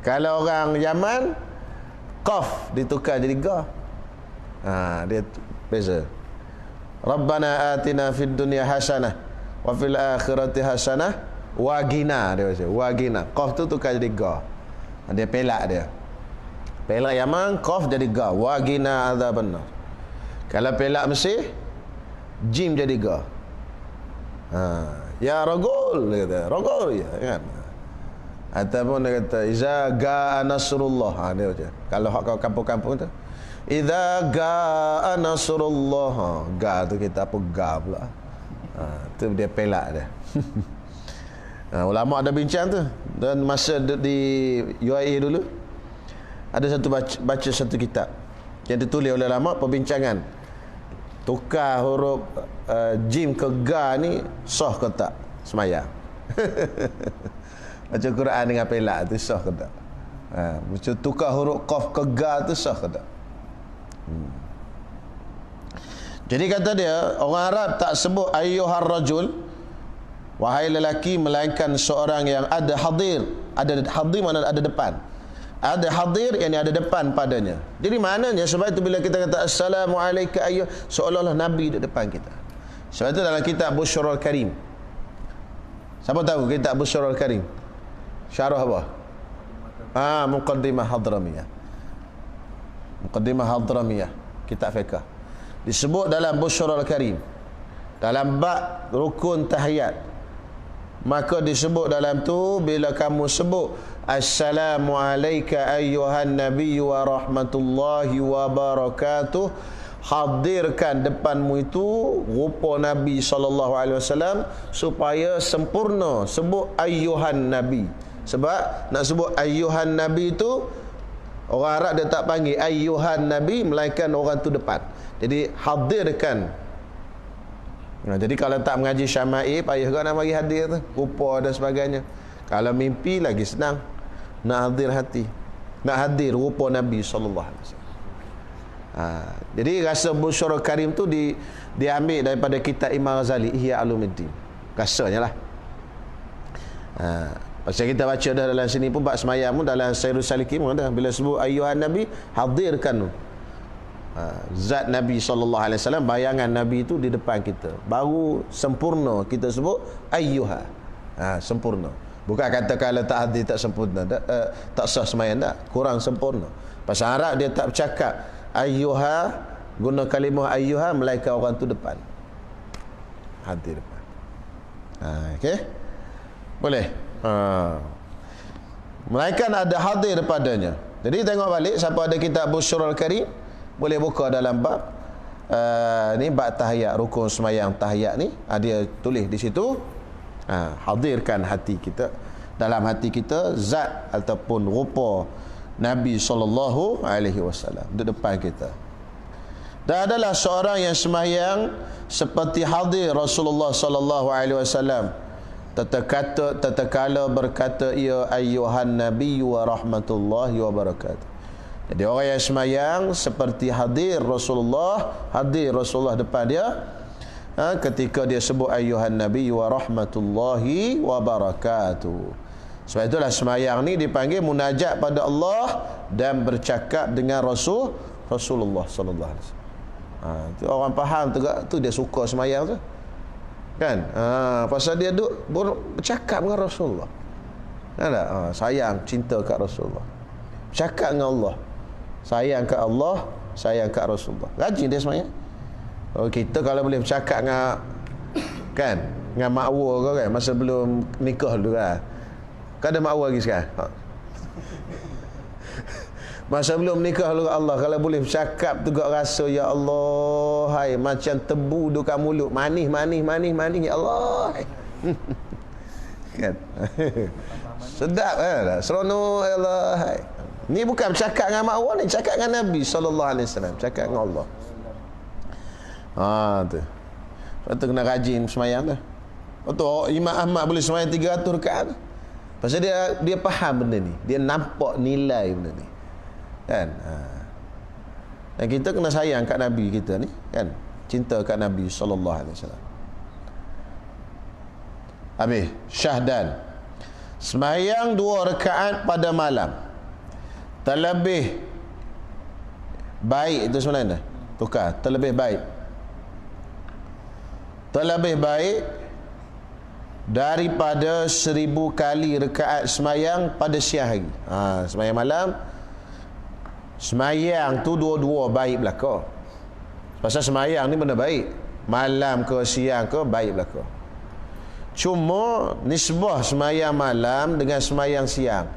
Kalau orang Yaman, qaf ditukar jadi ga. Dia beza. Rabbana atina fid dunya hasanah wa fil akhirati hasanah wa qina, dia baca wa qina. Qaf tu tukar jadi ga. Dia pelak dia. Pelak Yaman, qaf jadi ga. Wa qina adzabannar. Kalau pelak Mesir, jim jadi ga. Ya ragul, dia kata. Ragul ya kan. Ataupun dia kata iza gaa nasrullah. Dia baca. Kalau hak kau kampung-kampung tu, idza gaa nasrullah. Ga tu kita apa ga pula. Tu dia pelak dia. Ulama ada bincang tu. Dan masa di UAE dulu ada satu baca satu kitab yang ditulis oleh ulama perbincangan tukar huruf jim ke ga ni sah ke tak semayang. Baca Quran dengan pelak tu sah ke tak? Baca tukar huruf qaf ke ga tu sah ke tak? Jadi kata dia, orang Arab tak sebut ayyuhar rajul, wahai lelaki, melainkan seorang yang ada hadir. Ada hadir mana ada depan. Ada hadir yang ada depan padanya. Jadi maknanya sebab itu bila kita kata assalamualaikum ayyuh, seolah-olah Nabi di depan kita. Sebab itu dalam kitab Busyrul Karim. Siapa tahu kitab Busyrul Karim? Syarah apa? Muqaddimah Hadramiyah. Muqaddimah Hadramiyah, kitab fiqh. Disebut dalam Busyrul Karim, dalam bab rukun tahiyat, maka disebut dalam tu bila kamu sebut assalamu alayka ayyuhan nabiy wa rahmatullahi wa barakatuh, hadirkan depanmu itu rupa Nabi SAW supaya sempurna. Sebut ayyuhan nabi. Sebab nak sebut ayyuhan nabi itu orang Arab dia tak panggil ayyuhan nabi, melainkan orang tu depan. Jadi hadirkan. Jadi kalau tak mengaji syama'il, payah kau nak bagi hadir tu, rupa dan sebagainya. Kalau mimpi lagi senang, nak hadir hati, nak hadir rupa Nabi SAW. Jadi rasa Busyrul Karim tu diambil daripada kitab Imam Ghazali, Ihya Ulumuddin. Rasanya lah. Pasal kita baca dah dalam sini pun bab semayang pun dalam Sayyidus Salikin pun ada. Bila sebut ayyuhan Nabi, hadirkan tu zat Nabi SAW, bayangan Nabi itu di depan kita, baru sempurna kita sebut ayyuha. Sempurna. Bukan kata kalau tak hadir tak sempurna, tak sah semayang, tak, kurang sempurna. Pasal Arab dia tak bercakap ayyuha, guna kalimah ayyuha, melainkan orang tu depan, hadir depan. Okey, boleh. Melainkan ada hadir padanya. Jadi tengok balik, siapa ada kitab Busyrul Karim boleh buka dalam bab ni, bab tahiyat, rukun semayang tahiyat ni, dia tulis di situ, hadirkan hati kita, dalam hati kita zat ataupun rupa Nabi SAW di depan kita. Dan adalah seorang yang semayang seperti hadir Rasulullah SAW, tatkala berkata ya ayyuhan nabiy wa rahmatullahi wa barakatuh. Jadi orang yang semayang seperti hadir Rasulullah depan dia, ketika dia sebut ayyuhan nabiy wa rahmatullahi wa barakatuh. Sebab itulah semayang ni dipanggil munajat pada Allah dan bercakap dengan Rasulullah sallallahu alaihi wasallam. Tu orang faham tu dia suka semayang tu. Kan? Pasal dia duk bercakap dengan Rasulullah. Kan tak? Sayang, cinta kat Rasulullah. Bercakap dengan Allah. Sayang kat Allah, sayang kat Rasulullah. Rajin dia semayang. Kita kalau boleh bercakap dengan, kan, dengan makwa kau kan, masa belum nikah dulu kan. Kau ada makwa lagi sekarang? Masa belum nikah dulu Allah, kalau boleh bercakap tu kau rasa ya Allah, hai, macam tebu dekat mulut, manis ya Allah. Kan? Sedap kan? Seronok ya Allah, hai. Ni bukan bercakap dengan makwa, ni cakap dengan Nabi SAW, cakap dengan Allah. Tu. Lepas tu kena rajin semayang tu. Betul, Imam Ahmad boleh semayang 300 rakaat tu. Pasal dia faham benda ni, dia nampak nilai benda ni. Kan? Dan kita kena sayang kat Nabi kita ni, kan? Cinta kat Nabi SAW. Habis syahdan. Semayang 2 rakaat pada malam terlebih baik itu sebenarnya. Tukar, terlebih baik. terlebih baik daripada 1000 kali rakaat semayang pada siang hari. Semayang malam, semayang tu dua-dua baik belaka. Pasal semayang ni benda baik, malam ke siang ke baik belaka. Cuma nisbah semayang malam dengan semayang siang,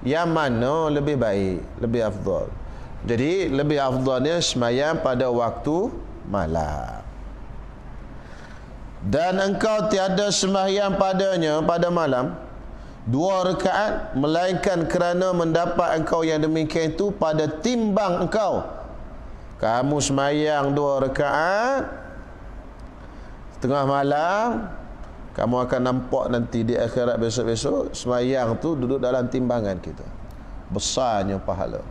yang mana lebih baik, lebih afdal. Jadi lebih afdalnya semayang pada waktu malam. Dan engkau tiada sembahyang padanya pada malam 2 rakaat, melainkan kerana mendapat engkau yang demikian itu pada timbang engkau. Kamu sembahyang 2 rakaat tengah malam, kamu akan nampak nanti di akhirat besok-besok sembahyang tu duduk dalam timbangan kita, besarnya pahala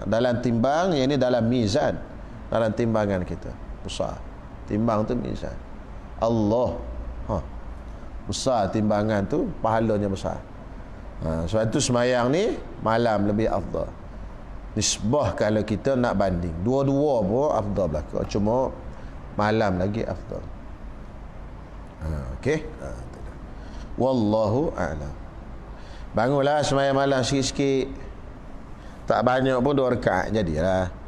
dalam timbang. Yang ini dalam mizan, dalam timbangan kita besar. Timbang tu mizan Allah, besar timbangan tu, pahalanya besar. Sebab itu semayang ni malam lebih afdal. Nisbah kalau kita nak banding, dua-dua pun afdal belaka, cuma malam lagi afdal. Okey, wallahu a'lam. Bangunlah semayang malam sikit-sikit, tak banyak pun 2 rakaat jadilah.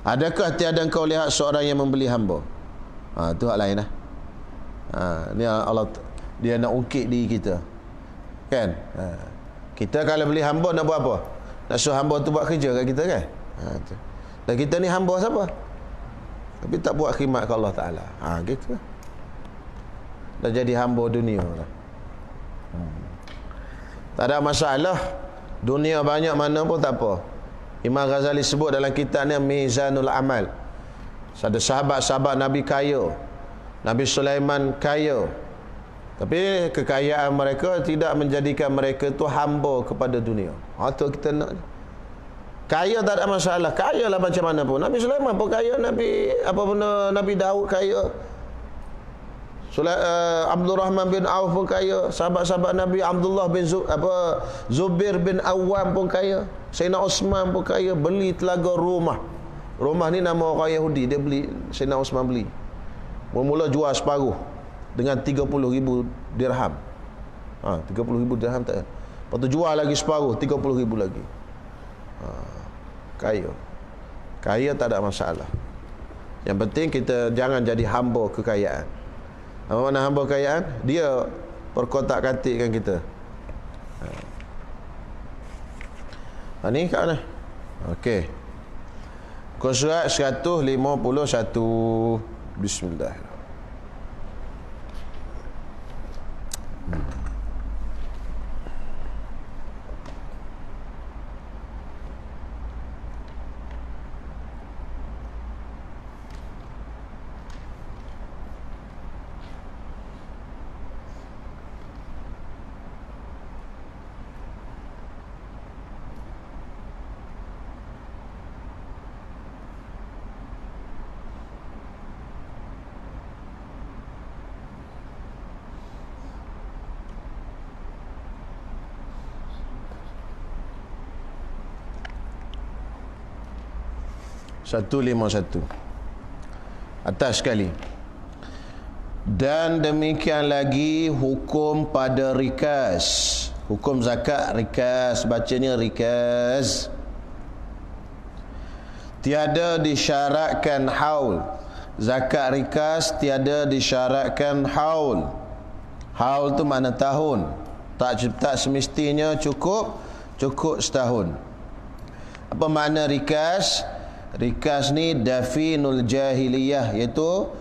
Adakah tiada engkau lihat seorang yang membeli hamba? Itu hak lain lah. Ni Allah, dia nak ungkit diri kita, kan? Kita kalau beli hamba nak buat apa? Nak suruh hamba tu buat kerja kat kita, kan? Dan kita ni hamba siapa? Tapi tak buat khidmat ke Allah Ta'ala. Gitu. Dah jadi hamba dunia lah. Tak ada masalah, dunia banyak mana pun tak apa. Imam Ghazali sebut dalam kitabnya Mizanul Amal, ada sahabat-sahabat Nabi kaya, Nabi Sulaiman kaya, tapi kekayaan mereka tidak menjadikan mereka tu hamba kepada dunia. Itu kita nak. Kaya tak ada masalah, kaya lah macam mana pun. Nabi Sulaiman pun kaya, Nabi Daud kaya, Abdul Rahman bin Auf pun kaya, sahabat-sahabat Nabi Abdullah bin Zubair bin Awam pun kaya, Sayyidina Osman pun kaya, beli telaga rumah. Rumah ni nama orang Yahudi, dia beli, Sayyidina Osman beli. Mula-mula jual separuh dengan 30,000 dirham. 30,000 dirham tak ada. Lepas tu jual lagi separuh, 30,000 lagi. Kaya. Kaya tak ada masalah. Yang penting kita jangan jadi hamba kekayaan. Apa makna hamba kekayaan? Dia perkotak-katikkan kita. Ni kat mana? Okey. Surat 151. Bismillahirrahmanirrahim. Satu 151 atas sekali. Dan demikian lagi hukum pada rikas, hukum zakat rikas, bacanya rikas, tiada disyaratkan haul. Zakat rikas tiada disyaratkan haul. Haul tu makna tahun. Tak semestinya cukup setahun. Apa makna rikas? Rikas ni dafinul jahiliyah, iaitu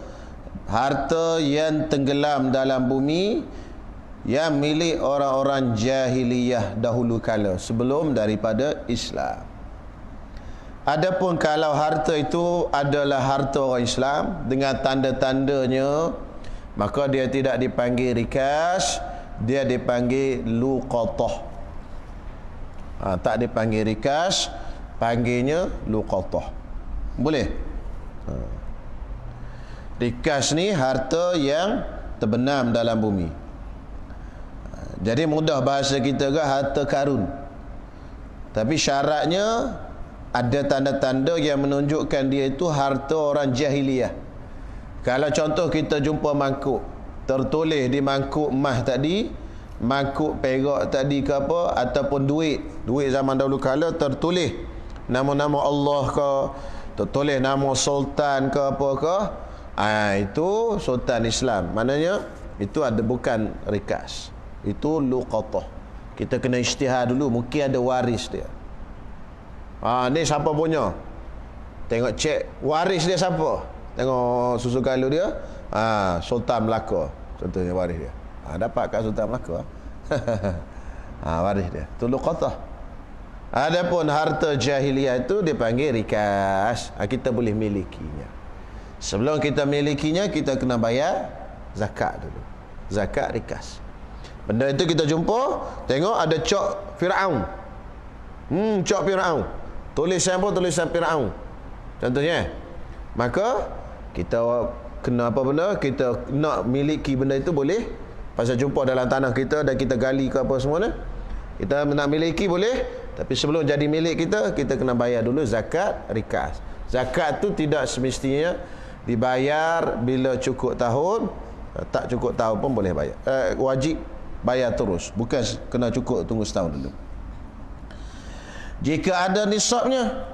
harta yang tenggelam dalam bumi yang milik orang-orang jahiliyah dahulu kala, sebelum daripada Islam. Adapun kalau harta itu adalah harta orang Islam dengan tanda-tandanya, maka dia tidak dipanggil rikas, dia dipanggil luqatah. Tak dipanggil rikas, panggilnya luqatah. Boleh? Rikas ni harta yang terbenam dalam bumi. Jadi mudah bahasa kita ke harta karun. Tapi syaratnya ada tanda-tanda yang menunjukkan dia itu harta orang jahiliyah. Kalau contoh kita jumpa mangkuk, tertulis di mangkuk emas tadi, mangkuk perak tadi ke apa, ataupun duit zaman dahulu kala tertulis nama-nama Allah ke, tertulis nama sultan ke apa ke, itu sultan Islam. Maknanya itu ada bukan rikas, itu luqatah. Kita kena ijtihad dulu, mungkin ada waris dia. Ni siapa punya? Tengok cek waris dia siapa. Tengok susu kalu dia. Sultan Melaka contohnya waris dia. Dapat kat Sultan Melaka. Waris dia. Tu luqatah. Adapun harta jahiliah itu dipanggil rikas. Kita boleh milikinya. Sebelum kita milikinya, kita kena bayar zakat dulu. Zakat rikas. Benda itu kita jumpa, tengok ada cok Firaun. Cok Firaun. Tulisan pun tulisan Firaun. Contohnya. Maka kita kena apa benda, kita nak miliki benda itu boleh. Pasal jumpa dalam tanah kita dan kita gali ke apa semua ni. Kita nak miliki boleh, tapi sebelum jadi milik kita, kita kena bayar dulu zakat rikas. Zakat tu tidak semestinya dibayar bila cukup tahun, tak cukup tahun pun boleh bayar. Wajib bayar terus, bukan kena cukup tunggu setahun dulu. Jika ada nisabnya,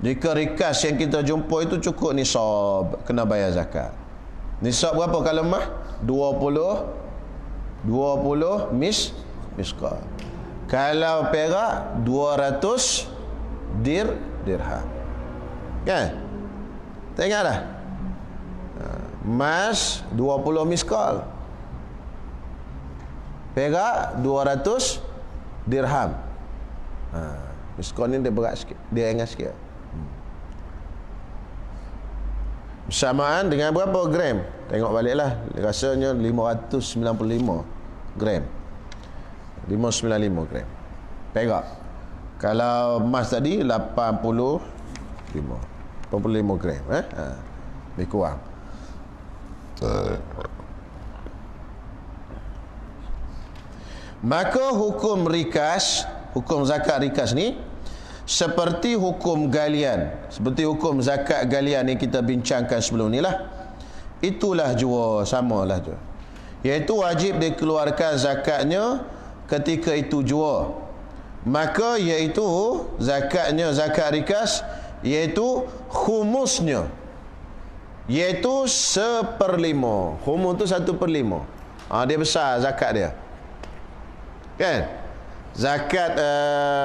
jika rikas yang kita jumpa itu cukup nisab, kena bayar zakat. Nisab berapa kalau mah? 20 miskal. Kalau perak 200 dirham. Kan? Tak ingat dah? Emas 20 miskal. Perak 200 dirham. Miskal ni dia berat sikit, dia ringan sikit. Bersamaan dengan berapa gram? Tengok baliklah, rasanya 595 gram. 595 gram perak. Kalau emas tadi 85 gram, lebih kurang. Maka hukum rikas, hukum zakat rikas ni seperti hukum galian, seperti hukum zakat galian yang kita bincangkan sebelum ni lah. Itulah jua, samalah jua, iaitu wajib dikeluarkan zakatnya ketika itu jua. Maka iaitu zakatnya, zakat rikas, iaitu khumusnya, iaitu 1/5. Khumus tu 1/5. Dia besar zakat dia, kan? Zakat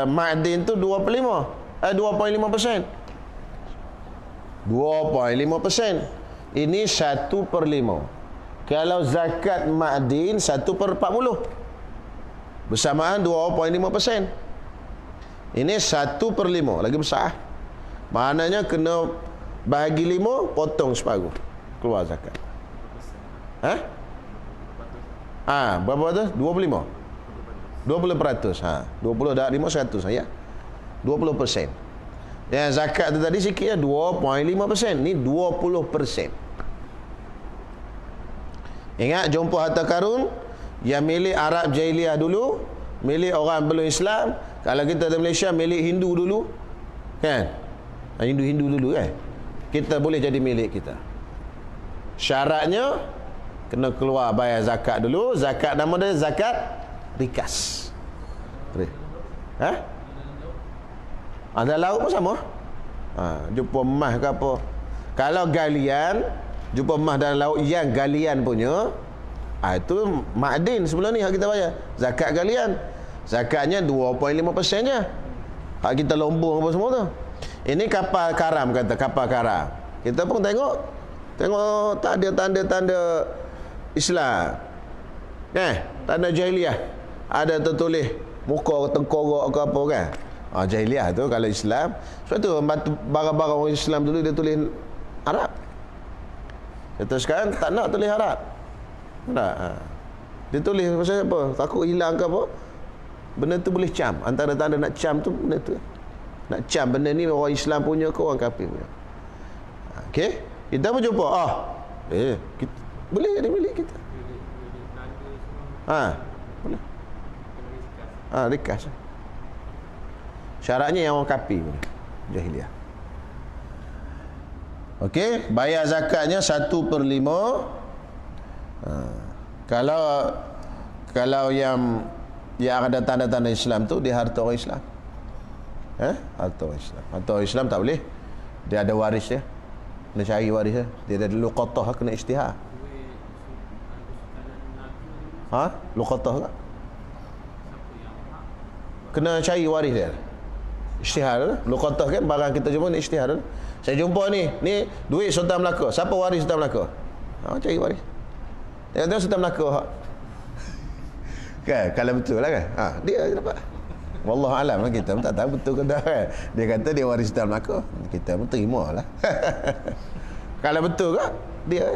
ma'din tu 2.5%. 2.5%. Ini 1/5. Kalau zakat ma'din 1/40. Bersamaan 2.5%. Ini 1/5, lagi besar. Maknanya kena bahagi 5, potong separuh, keluar zakat. Berapa tu? 25. 20%. 20 dah 5 100 ya. 20%. Yang zakat tu tadi sikitnya 2.5%. Ni 20%. Ingat jumpa harta karun yang milik Arab jahiliah dulu, milik orang belum Islam. Kalau kita di Malaysia milik Hindu dulu, kan? Hindu dulu kan? Kita boleh jadi milik kita. Syaratnya kena keluar bayar zakat dulu. Zakat nama dia zakat rikas. Ada lauk pun sama. Jumpa emas ke apa. Kalau galian, jumpa emas dalam lauk yang galian punya, itu ma'din sebelum ni hak kita bayar. Zakat galian, zakatnya 2.5% je. Hak kita lombong apa semua tu. Ini kapal karam, kata kapal karam. Kita pun tengok tak ada tanda-tanda Islam, tanda jahiliah. Ada tertulis muka tengkorak ke apa kan. Jahiliah tu. Kalau Islam, sebab tu barang-barang orang Islam dulu dia tulis Arab. Kita sekarang tak nak tulis Arab. Tak. Dia tulis pasal apa? Takut hilang ke apa. Benda tu boleh cam. Antara tanda nak cam tu benda tu. Nak cam benda ni orang Islam punya ke orang kafir punya. Okey, kita pun jumpa. Kita, boleh jadi milik kita. Boleh. Rikas. Syaratnya yang orang kafir boleh. jahiliah. Okey, bayar zakatnya 1/5. Kalau yang ada tanda-tanda Islam tu dia harta orang Islam. Harta orang Islam. Harta orang Islam tak boleh. Dia ada waris dia. Kena cari waris dia. Dia ada luqatah, kena isytihar. Luqatah tak? Kena cari waris dia. Isytihar. Luqatah kan barang kita jumpa ni isytihar. Saya jumpa ni duit Sultan Melaka. Siapa waris Sultan Melaka? Cari waris. Tengok Sultan Melaka. Kan, kalau betul lah kan. Dia dapat. Wallahu alam lah, kita pun tak tahu betul ke dah kan. Dia kata dia waris Sultan Melaka. Kita pun terima lah. Kalau betul ke dia.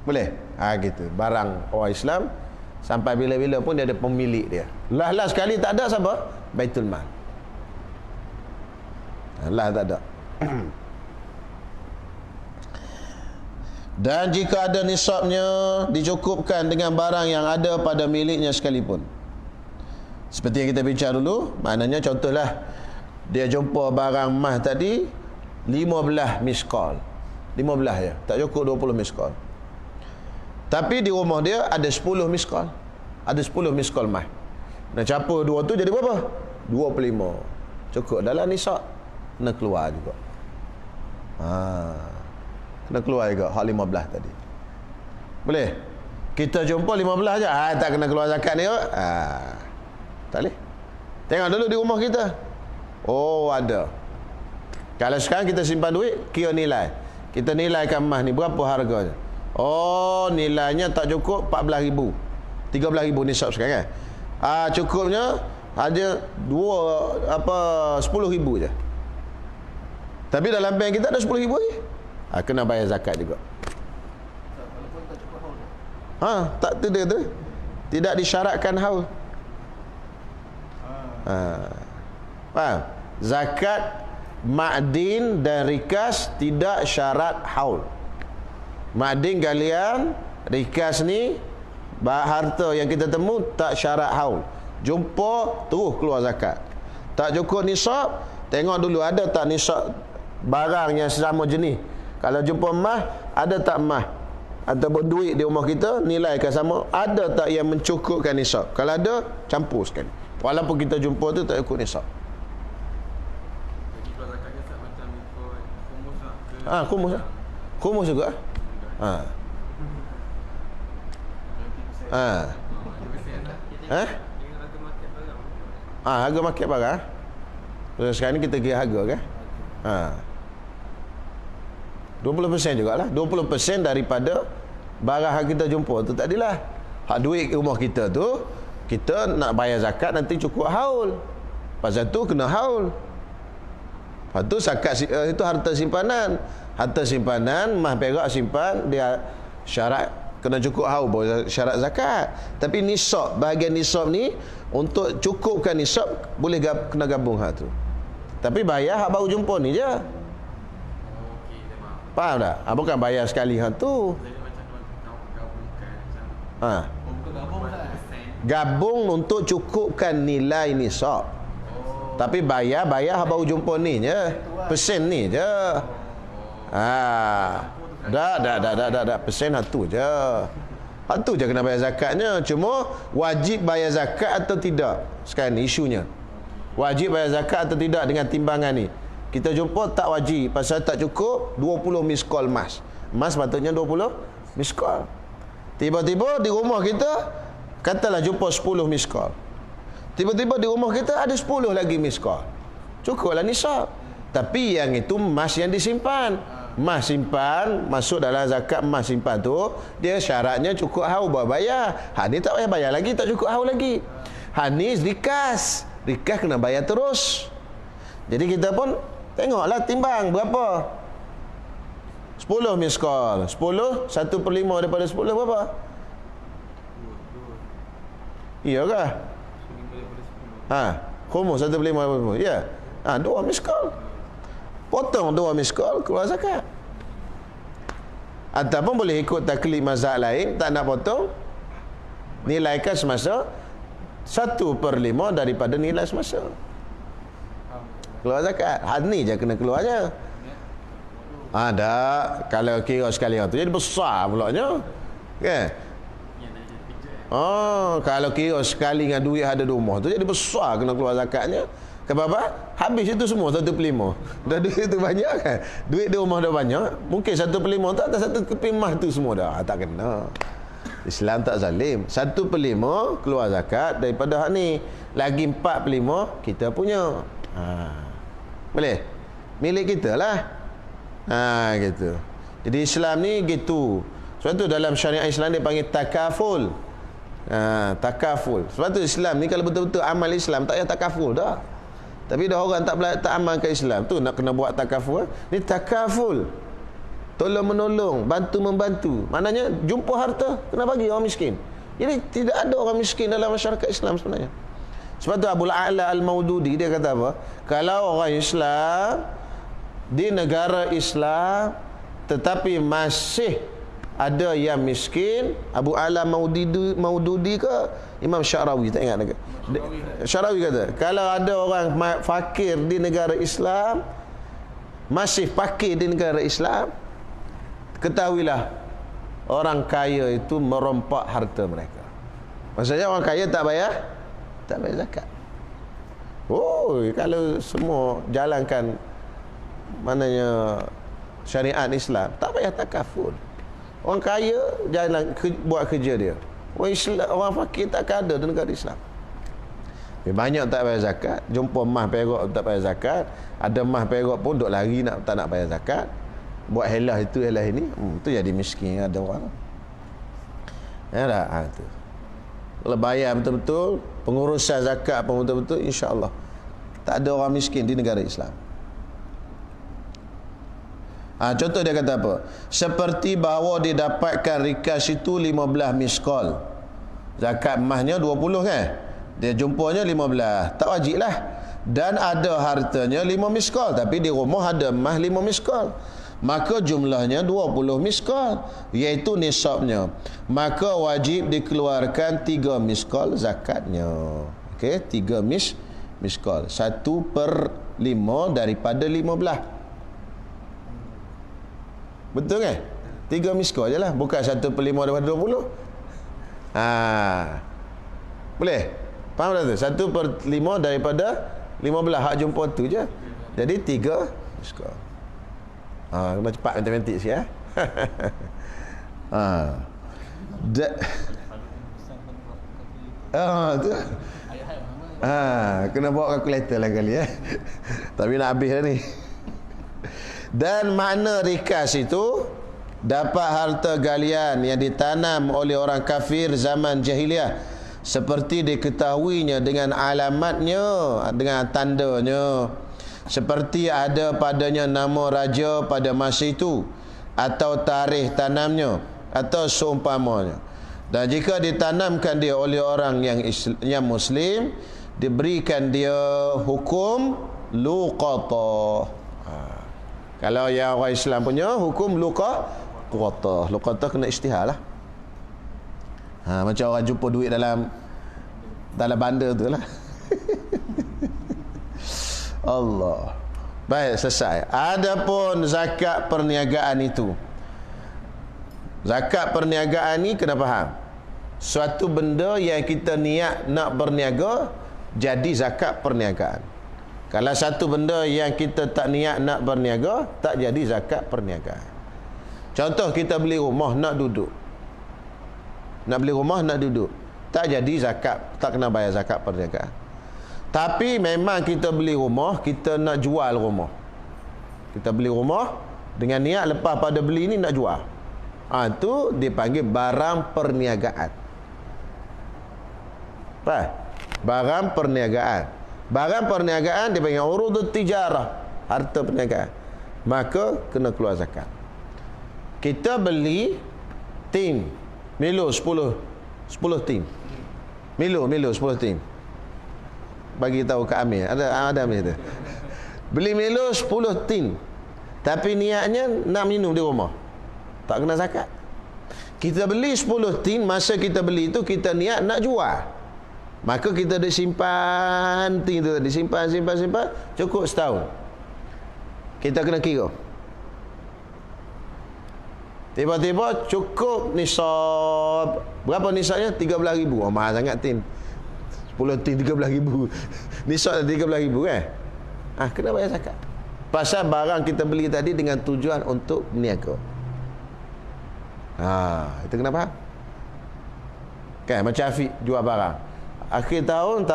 Boleh? Gitu. Barang orang Islam sampai bila-bila pun dia ada pemilik dia. Lah sekali tak ada siapa? Baitul Mal. Lah tak ada. Dan jika ada nisabnya, dicukupkan dengan barang yang ada pada miliknya sekalipun. Seperti yang kita bincang dulu, maknanya contohlah dia jumpa barang emas tadi 15 miskal. 15 je, tak cukup 20 miskal. Tapi di rumah dia ada 10 miskal. Ada 10 miskal emas. Nak capur dua tu jadi berapa? 25. Cukup dalam nisab. Kena keluar juga. Kena keluar juga hak 15 tadi. Boleh? Kita jumpa 15 je. Tak kena keluar zakat ni. Tak boleh. Tengok dulu di rumah kita. Oh, ada. Kalau sekarang kita simpan duit, kira nilai. Kita nilaikan emas ni berapa harganya. Oh, nilainya tak cukup 14,000. 13,000 nisab sekarang kan. Cukupnya ada 10,000 je. Tapi dalam bank kita ada 10,000 lagi. Kena bayar zakat juga. Tak tu. Tidak disyaratkan haul. Faham? Zakat ma'din dan rikas tidak syarat haul. Ma'din galian, rikas ni harta yang kita temu tak syarat haul. Jumpa terus keluar zakat. Tak cukup nisab, tengok dulu ada tak nisab barang yang sama jenis. Kalau jumpa emas, ada tak emas ataupun duit di rumah kita, nilaikan sama, ada tak yang mencukupkan nisab. Kalau ada, campur sekali. Walaupun kita jumpa tu tak ikut nisab. Khumus juga. Harga market barang. Sekarang ni kita kira harga kan. 20% jugalah. 20% daripada barang yang kita jumpa tu tadilah. Hak duit rumah kita tu, kita nak bayar zakat nanti cukup haul. Pasal tu kena haul. Lepas tu zakat itu harta simpanan. Harta simpanan, mah perak simpan, dia syarat kena cukup haul baru syarat zakat. Tapi nisab, bahagian nisab ni untuk cukupkan nisab boleh kena gabung hak tu. Tapi bayar hak baru jumpa ni je. Faham tak? Bukan bayar sekali hak tu. Gabung untuk cukupkan nilai nisab. Tapi bayar hak baru jumpa ni je. Persen ni je. Dah. Persen hak tu je. Hak tu je kena bayar zakatnya. Cuma wajib bayar zakat atau tidak? Sekarang ni isunya. Wajib bayar zakat atau tidak dengan timbangan ni? Kita jumpa tak wajib. Pasal tak cukup 20 miskol emas. Emas patutnya 20 miskol. Tiba-tiba di rumah kita, katalah jumpa 10 miskol. Tiba-tiba di rumah kita ada 10 lagi miskol. Cukuplah nisab. Tapi yang itu emas yang disimpan. Emas simpan, masuk dalam zakat emas simpan tu, dia syaratnya cukup haul baru bayar. Ni tak payah bayar lagi, tak cukup haul lagi. Ni rikas. Rikas kena bayar terus. Jadi kita pun tengoklah timbang berapa. 10 miskol. 10, 1/5 daripada 10 berapa? Iya kah? Khumus 1/5 daripada 10. Ya. 2 miskol. Potong 2 miskol keluar zakat. Ataupun boleh ikut taklid mazhab lain, tak nak potong, nilaikan semasa 1/5 daripada nilai semasa. keluar zakat. Ni je kena keluarnya. Ada kalau kira sekali tu jadi besar pulaknya. Kan? Oh, kalau kira sekali dengan duit ada di rumah tu jadi besar kena keluar zakatnya. Kenapa? Habis itu semua 1/5. Dah duit tu banyak kan? Duit di rumah dah banyak. Mungkin 1/5 tak atas 1/5 tu semua dah. Tak kena. Islam tak zalim. 1/5 keluar zakat daripada hak ni. Lagi 4/5 kita punya. Boleh? Milik kita lah. Gitu. Jadi Islam ni gitu. Sebab tu dalam syariat Islam dia panggil takaful. Takaful. Sebab tu Islam ni kalau betul-betul amal Islam tak payah takaful dah. Tapi dah orang tak amalkan Islam tu nak kena buat takaful. Ni takaful. Tolong menolong, bantu membantu. Maknanya jumpa harta kena bagi orang miskin. Jadi tidak ada orang miskin dalam masyarakat Islam sebenarnya. Sebab tu Abul A'la Al-Maududi dia kata apa? Kalau orang Islam di negara Islam tetapi masih ada yang miskin, Abu A'la Maududi ke Imam Syarawi tak ingat lagi. Syarawi kata, kalau ada orang fakir di negara Islam, masih fakir di negara Islam, ketahuilah orang kaya itu merompak harta mereka. Maksudnya orang kaya tak bayar zakat. Oh, kalau semua jalankan maknanya syariat Islam tak payah takaful. Orang kaya buat kerja dia. Orang fakir tak ada di negara Islam. Banyak tak bayar zakat. Jumpa mah perak tak bayar zakat. Ada mah perak pun duk lari tak nak bayar zakat. Buat helah itu helah ini. Tu jadi miskin ada orang. Ya dah tu. Kalau bayar betul-betul, pengurusan zakat pun betul-betul, insya-Allah tak ada orang miskin di negara Islam. Contoh dia kata apa? Seperti bahawa didapatkan rikas itu 15 miskol. Zakat emasnya 20 kan? Dia jumpanya 15. Tak wajib lah. Dan ada hartanya 5 miskol. Tapi di rumah ada emas 5 miskol. Maka jumlahnya 20 miskol. Iaitu nisabnya. Maka wajib dikeluarkan 3 miskol zakatnya. Okey, 3 miskol. 1/5 daripada 15. Betul kan? 3 miskol je lah. Bukan 1/5 daripada 20. Boleh? Faham tak tu? 1/5 daripada 15. Hak jumpa tu je. Jadi 3 miskol. Kena cepat matematik sikit ya. Tu. Kena bawa kalkulator lah kali ya. Tapi nak habis dah ni. Dan makna rikas itu dapat harta galian yang ditanam oleh orang kafir zaman jahiliah, seperti diketahuinya dengan alamatnya, dengan tandanya, seperti ada padanya nama raja pada masa itu, atau tarikh tanamnya, atau seumpamanya. Dan jika ditanamkan dia oleh orang yang muslim, diberikan dia hukum luqatah. Kalau yang orang Islam punya hukum luqatah. Luqatah kena isytihar lah. Macam orang jumpa duit dalam bandar tu lah. Allah. Baik, selesai. Adapun zakat perniagaan itu. Zakat perniagaan ni kena faham. Suatu benda yang kita niat nak berniaga, jadi zakat perniagaan. Kalau satu benda yang kita tak niat nak berniaga, tak jadi zakat perniagaan. Contoh kita beli rumah nak duduk. Nak beli rumah nak duduk. Tak jadi zakat, tak kena bayar zakat perniagaan. Tapi memang kita beli rumah, kita nak jual rumah. Kita beli rumah dengan niat lepas pada beli ni nak jual. Itu dipanggil barang perniagaan. Faham? Barang perniagaan. Barang perniagaan dipanggil urudut tijarah, harta perniagaan. Maka kena keluar zakat. Kita beli tin Milo 10 tin. Milo 10 tin. Bagi tahu ke Amir. Ada Amir tu. Beli Milo 10 tin. Tapi niatnya nak minum di rumah. Tak kena zakat. Kita beli 10 tin, masa kita beli itu kita niat nak jual. Maka kita ada simpan tu tadi, simpan, cukup setahun. Kita kena kira. Tiba-tiba cukup nisab. Berapa nisabnya? 13,000. Oh, mahal sangat tin. 10 tin 13,000. Nisab 13,000 kan? Kena bayar zakat. Pasal barang kita beli tadi dengan tujuan untuk berniaga. Itu kena faham. Kan macam Afiq jual barang. Akhir tahun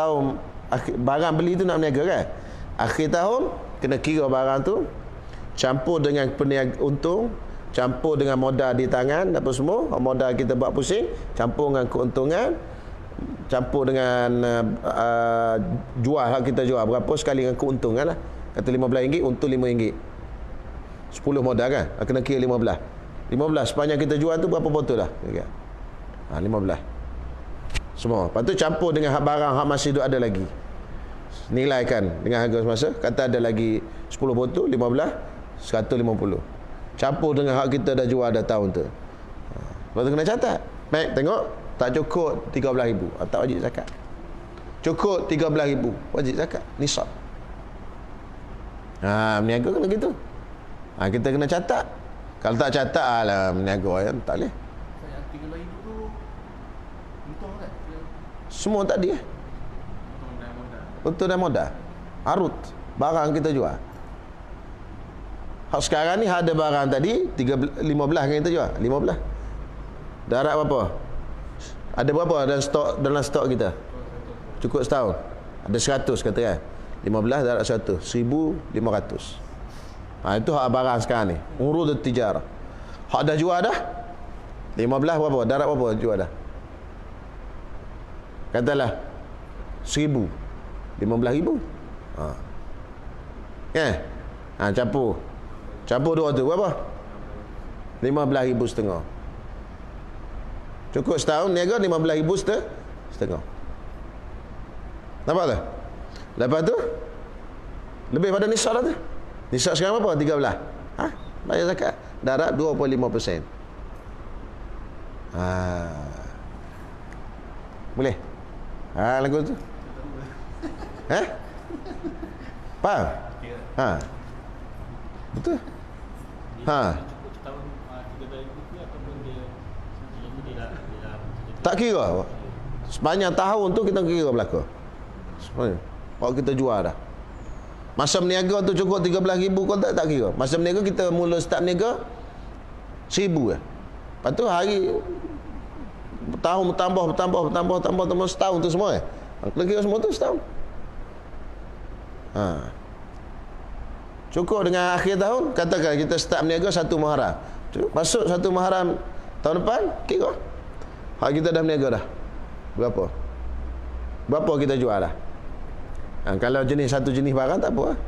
barang beli tu nak berniaga kan? Akhir tahun kena kira barang tu, campur dengan peniaga untung, campur dengan modal di tangan apa semua, modal kita buat pusing, campur dengan keuntungan, campur dengan jual hak kita jual berapa sekali dengan keuntungan lah. Kata RM15, untung RM5. 10 modal kan? Kena kira 15 sepanjang kita jual tu berapa botol dah? 15 semua. Lepas tu campur dengan barang hak masih ada lagi, nilaikan dengan harga semasa. Kata ada lagi 10 botol, 15, 150. Campur dengan hak kita dah jual dah tahun tu. Lepas tu kena catat. Baik, tengok tak cukup 13,000, tak wajib zakat. Cukup 13,000, wajib zakat, nisab. Berniaga kena gitu. Kita kena catat. Kalau tak catat, berniaga tak boleh. Yang 3,000 tu untung kan? Semua tadi untung dan modal. Arut barang kita jual. Hak sekarang ni ada barang tadi 15 kan kita jual. 15. Darat berapa? Ada berapa dalam stok kita? Cukup setahun. Ada 100 kata kan. 15 darat 100, 1,500. Itu hak barang sekarang ni. Urud tijarah. Hak dah jual dah. 15 berapa? Darat berapa jual dah? Katalah 1,000. 15,000. Campur. Campur dua tu berapa? 15,500. Cukup setahun niaga 15,500. Nampak tak? Lepas tu lebih pada nisab dah tu. Nisab sekarang berapa? 13. Bayar zakat. Darat 25%. Boleh? Lagu tu. Faham? Betul? Tak kira. Sepanjang tahun tu kita kira berlaku. Kalau kita jual dah. Masa berniaga tu cukup 13,000 kau tak kira. Masa berniaga kita mula start berniaga 1,000 Lepas tu hari tahun bertambah setahun tu semua Kita kira semua tu setahun. Cukup dengan akhir tahun, katakan kita start berniaga 1 Muharram. Masuk 1 Muharram tahun depan, kira. Kita dah berniaga dah. Berapa kita jual dah. Kalau satu jenis barang tak apa.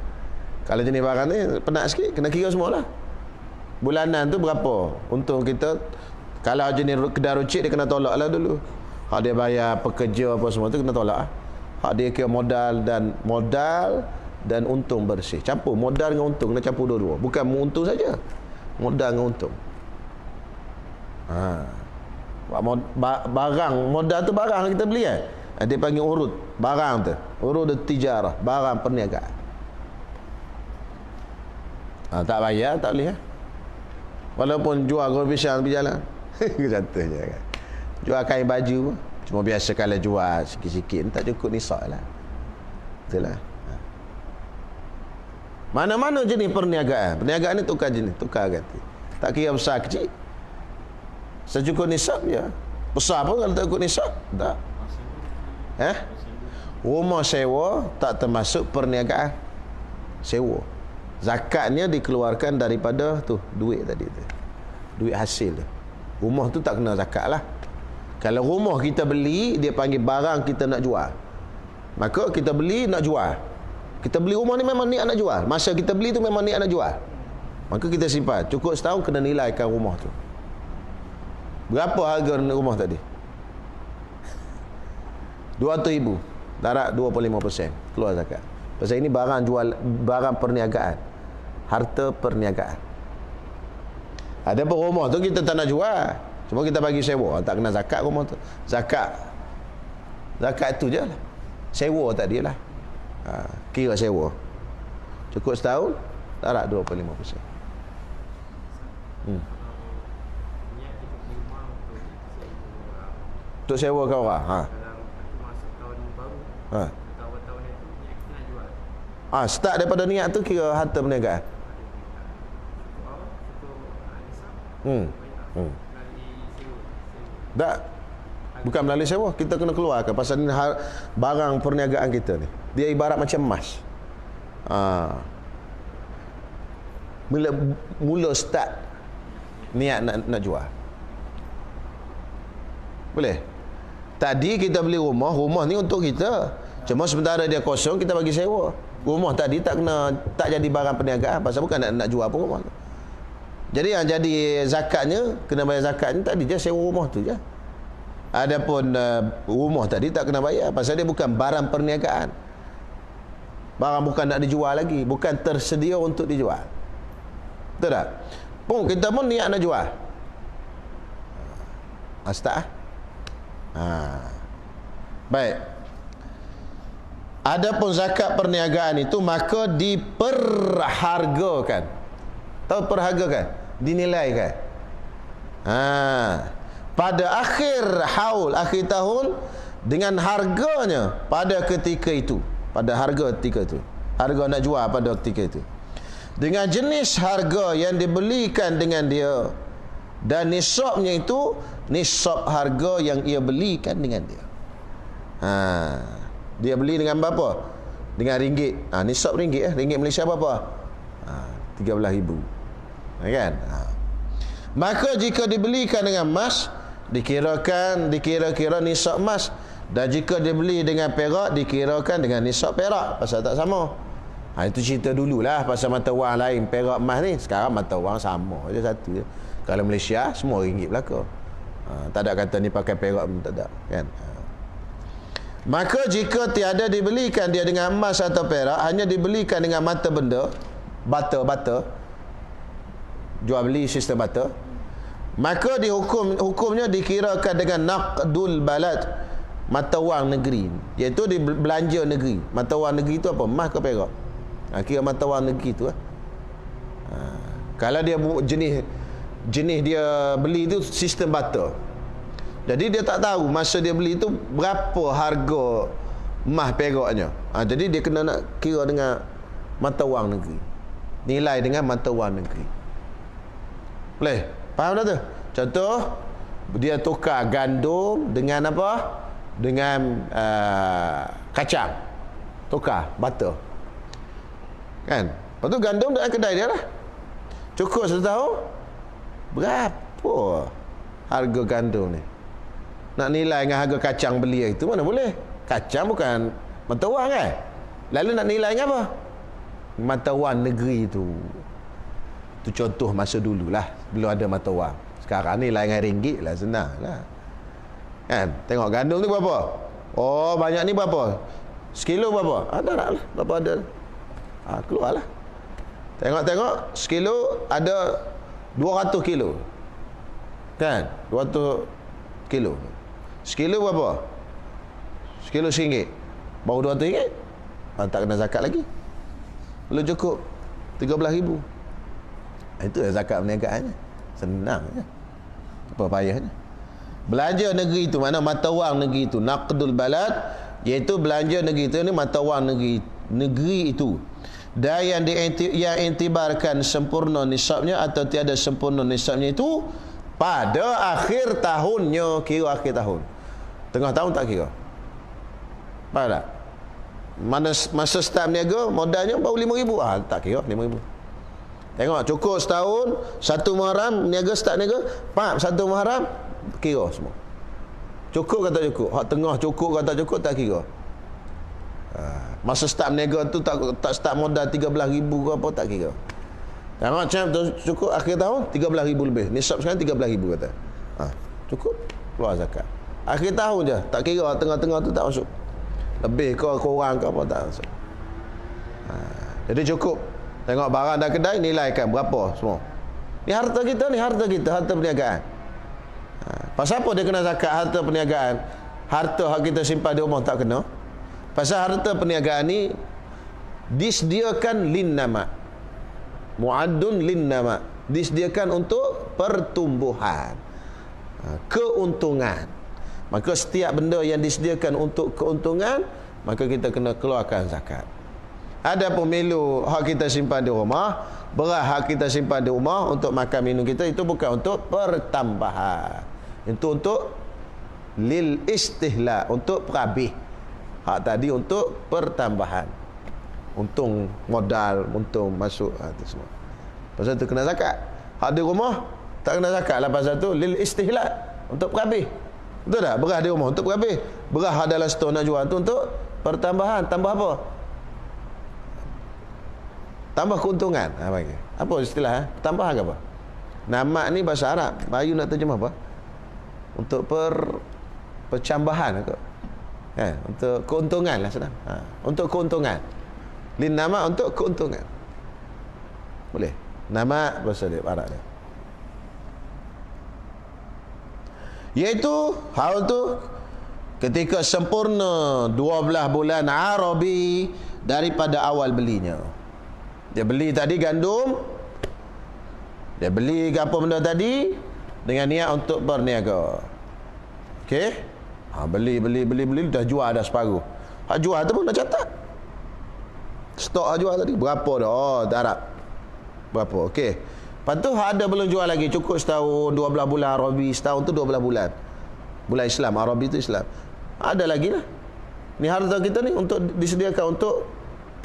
Kalau jenis barang ni penat sikit, kena kira semua lah. Bulanan tu berapa untung kita. Kalau jenis kedai runcit, dia kena tolak lah dulu. Hak dia bayar pekerja apa semua tu kena tolak lah. Hak dia kira modal dan untung bersih. Campur modal dengan untung, kena campur dua-dua. Bukan untung saja, modal dengan untung. Barang, modal tu barang kita beli kan. Dia panggil urud, barang tu. Urud tijarah, barang perniagaan. Tak bayar, tak boleh. Walaupun jual goreng pisang pergi jalan. Contoh je kan. Jual kain baju pun. Cuma biasa kalau jual sikit-sikit tak cukup nisab lah. Betul lah. Mana-mana jenis perniagaan. Perniagaan ni tukar jenis, tukar ganti. Tak kira besar kecil. Secukup nisab je. Besar pun kalau tak cukup nisab, tak. Rumah sewa tak termasuk perniagaan. Sewa. Zakatnya dikeluarkan daripada tu duit tadi tu. Duit hasil tu. Rumah tu tak kena zakat lah. Kalau rumah kita beli, dia panggil barang kita nak jual. Maka kita beli nak jual. Kita beli rumah ni memang niat nak jual. Masa kita beli tu memang niat nak jual. Maka kita simpan. Cukup setahun kena nilaikan rumah tu. Berapa harga rumah tadi? 200,000. Darat 25%. Keluar zakat. Pasal ini barang jual, barang perniagaan. Harta perniagaan. Ada pun rumah tu kita tak nak jual. Cuma kita bagi sewa. Tak kena zakat rumah tu. Zakat Zakat tu je lah. Sewa tadi lah. Kira sewa. Cukup setahun, tarak 25%. Untuk sewa kau orang. Start daripada niat tu kira harta perniagaan. Tak. Bukan melalui sewa, kita kena keluarkan pasal ni barang perniagaan kita ni. Dia ibarat macam emas. Mula start niat nak jual. Boleh? Tadi kita beli rumah ni untuk kita. Cuma sementara dia kosong kita bagi sewa. Rumah tadi tak jadi barang perniagaan pasal bukan nak jual pun rumah tu. Jadi yang jadi zakatnya, kena bayar zakatnya tadi je sewa rumah tu je. Adapun rumah tadi tak kena bayar pasal dia bukan barang perniagaan. Barang bukan nak dijual lagi, bukan tersedia untuk dijual. Betul tak? Pun kita pun niat nak jual. Start. Baik. Adapun zakat perniagaan itu maka diperhargakan. Tahu perhargakan? Dinilaikan. Pada akhir haul, akhir tahun dengan harganya pada ketika itu. Pada harga ketika itu. Harga nak jual pada ketika itu. Dengan jenis harga yang dibelikan dengan dia. Dan nisabnya itu nisab harga yang ia belikan dengan dia. Dia beli dengan berapa? Dengan ringgit. Nisab ringgit. Ringgit Malaysia berapa? 13,000. Kan? Maka jika dibelikan dengan emas, dikira-kira nisab emas. Dan jika dibeli dengan perak, dikirakan dengan nisab perak. Pasal tak sama. Itu cerita dululah pasal mata wang lain, perak emas ni. Sekarang mata wang sama je, satu je. Kalau Malaysia semua ringgit belaka. Tak ada kata ni pakai perak pun tak ada, kan? Maka jika tiada dibelikan dia dengan emas atau perak, hanya dibelikan dengan mata benda, bata, jual beli sistem bata, maka hukumnya dikirakan dengan naqdul balad, mata wang negeri, iaitu di belanja negeri. Mata wang negeri itu apa? Emas ke perak? Kira mata wang negeri itu. Kalau dia jenis dia beli itu sistem bata, jadi dia tak tahu masa dia beli itu berapa harga emas peraknya. Jadi dia kena nak kira dengan mata wang negeri, nilai dengan mata wang negeri. Boleh? Faham tak tu? Contoh, dia tukar gandum dengan apa? Dengan kacang. Tukar, bata. Kan? Lepas tu gandum dekat kedai dia lah. Cukup setahun. Berapa harga gandum ni? Nak nilai dengan harga kacang belia itu mana boleh? Kacang bukan mata wang kan? Lalu nak nilai dengan apa? Mata wang negeri tu. Itu contoh masa dululah, belum ada mata wang. Sekarang nilai dengan ringgit lah, senang lah. Kan? Tengok gandum tu berapa? Oh, banyak ni berapa? Sekilo berapa? Ada tak lah, berapa ada? Keluarlah. Tengok sekilo ada 200 kilo. Kan? 200 kilo. Sekilo berapa? Sekilo RM1. Baru RM200. Tak kena zakat lagi. Belum cukup 13,000. Itu zakat perniagaannya. Senang je. Apa payahnya? Belanja negeri itu, mana mata wang negeri itu, naqdul balad, iaitu belanja negeri itu ni mata wang negeri itu. Dan yang intibarkan sempurna nisabnya atau tiada sempurna nisabnya itu pada akhir tahunnya. Kira akhir tahun. Tengah tahun tak kira. Faham tak? Masa start berniaga, modalnya baru RM5,000. Tak kira RM5,000. Tengok, cukup setahun, 1 Muharram niaga, start niaga, 1 Muharram kira semua. Cukup ke tak cukup? Hak tengah cukup ke tak cukup, tak kira. Masa start berniaga tu tak start modal 13,000 ke apa, tak kira. Tengok macam cukup akhir tahun 13,000 lebih. Nisab sekarang 13,000 kata. Cukup, keluar zakat. Akhir tahun je, tak kira tengah-tengah tu tak masuk. Lebih ke kurang ke apa, tak masuk. Jadi cukup. Tengok barang dah kedai, nilaikan berapa semua. Ni harta kita, harta perniagaan. Pasal apa dia kena zakat harta perniagaan? harta hak kita simpan di rumah tak kena. Pasal harta perniagaan ni disediakan lin nama. Mu'addun lin nama. Disediakan untuk pertumbuhan, keuntungan. Maka setiap benda yang disediakan untuk keuntungan, maka kita kena keluarkan zakat. Ada pemilu hak kita simpan di rumah, beras hak kita simpan di rumah untuk makan minum kita, itu bukan untuk pertambahan. Itu untuk lil istihla, untuk perhabis. Hak tadi untuk pertambahan. Untung modal, untung masuk, itu semua. Pasal tu kena zakat. Hak di rumah tak kena zakat lah, pasal tu lil istihla, untuk perhabis. Betul tak? Beras di rumah untuk perhabis. Beras hak dalam stor nak jual tu untuk pertambahan. Tambah apa? Tambah keuntungan. Apa istilah? Tambah ke apa? Nama ni bahasa Arab. Melayu nak terjemah apa? Untuk percambahan ke? Untuk keuntungan lah senang. Untuk keuntungan. Lin nama untuk keuntungan. Boleh? Nama bahasa dia Arab dia. Iaitu haul tu ketika sempurna 12 bulan Arabi daripada awal belinya. Dia beli tadi gandum, dia beli apa benda tadi dengan niat untuk berniaga. Okey? Beli dah jual dah separuh. Hak jual tu pun dah catat. Stok hak jual tadi berapa dah? Oh, tak harap. Berapa? Okey. Lepas tu hak ada belum jual lagi, cukup setahun, 12 bulan Arabi, setahun tu 12 bulan. Bulan Islam, Arabi tu Islam. Ada lagi lah. Ni harta kita ni untuk disediakan untuk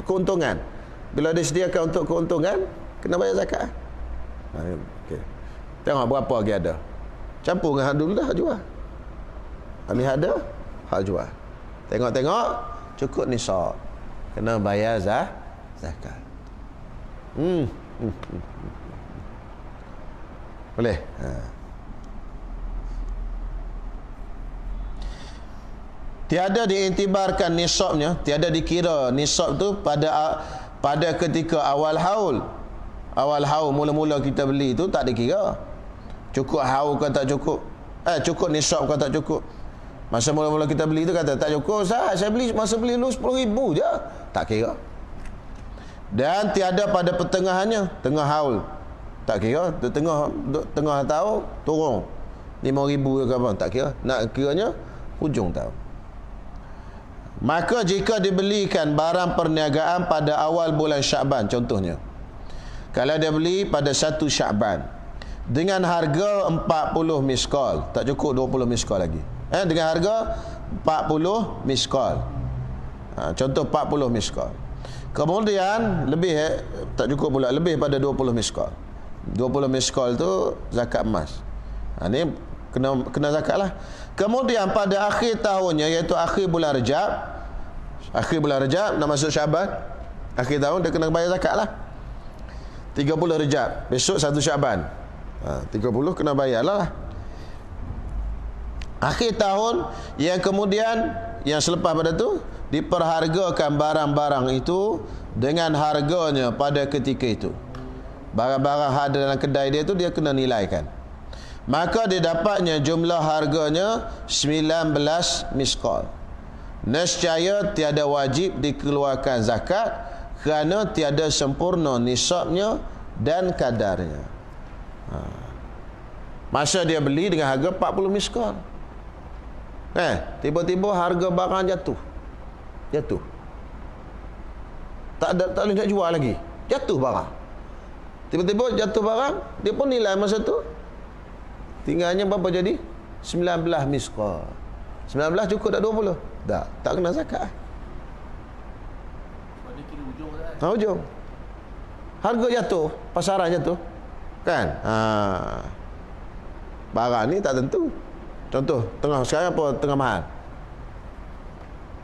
keuntungan. Bila disediakan untuk keuntungan, kena bayar zakat. Okay. Tengok berapa lagi ada. Campur dengan hak dulu dah, hak jual. Ni ada, hak jual. Tengok-tengok, cukup nisab. Kena bayar zakat. Boleh? Tiada diiktibarkan nisabnya, tiada dikira nisab tu pada ketika awal haul. Awal haul mula-mula kita beli tu tak dikira. Cukup haul ke tak cukup? Cukup nisab ke tak cukup? Masa mula-mula kita beli tu kata tak cukup, saya beli masa beli dulu 10,000 je. Tak kira. Dan tiada pada pertengahannya, tengah haul. Tak kira, tengah tahun turun 5,000 ke apa, tak kira. Nak kiranya hujung tahun. Maka jika dibelikan barang perniagaan pada awal bulan Syakban contohnya. Kalau dia beli pada 1 Syakban dengan harga 40 miskal, tak cukup 20 miskal lagi. Dengan harga 40 miskal. Contoh 40 miskal. Kemudian lebih tak cukup pula, lebih pada 20 miskal. 20 miskal tu zakat emas. Ni kena zakat lah. Kemudian pada akhir tahunnya, iaitu akhir bulan Rejab, nak masuk Syaban, akhir tahun dia kena bayar zakat lah. 30 Rejab, besok 1 Syaban, 30 kena bayar lah. Akhir tahun yang kemudian, yang selepas pada tu, diperhargakan barang-barang itu dengan harganya pada ketika itu. Barang-barang ada dalam kedai dia tu dia kena nilaikan. Maka didapatnya jumlah harganya 19 miskal. Nescaya tiada wajib dikeluarkan zakat kerana tiada sempurna nisabnya dan kadarnya. Masa dia beli dengan harga 40 miskal, tiba-tiba harga barang jatuh. Tak boleh nak jual lagi. Jatuh barang. Tiba-tiba jatuh barang, dia pun nilai masa tu tinggalnya berapa jadi? 19 miskal. 19 cukup tak 20? Tak kena zakat. Dia kira hujung tak? Hujung. Harga jatuh, pasaran jatuh. Kan? Barang ni tak tentu. Contoh, sekarang apa tengah mahal?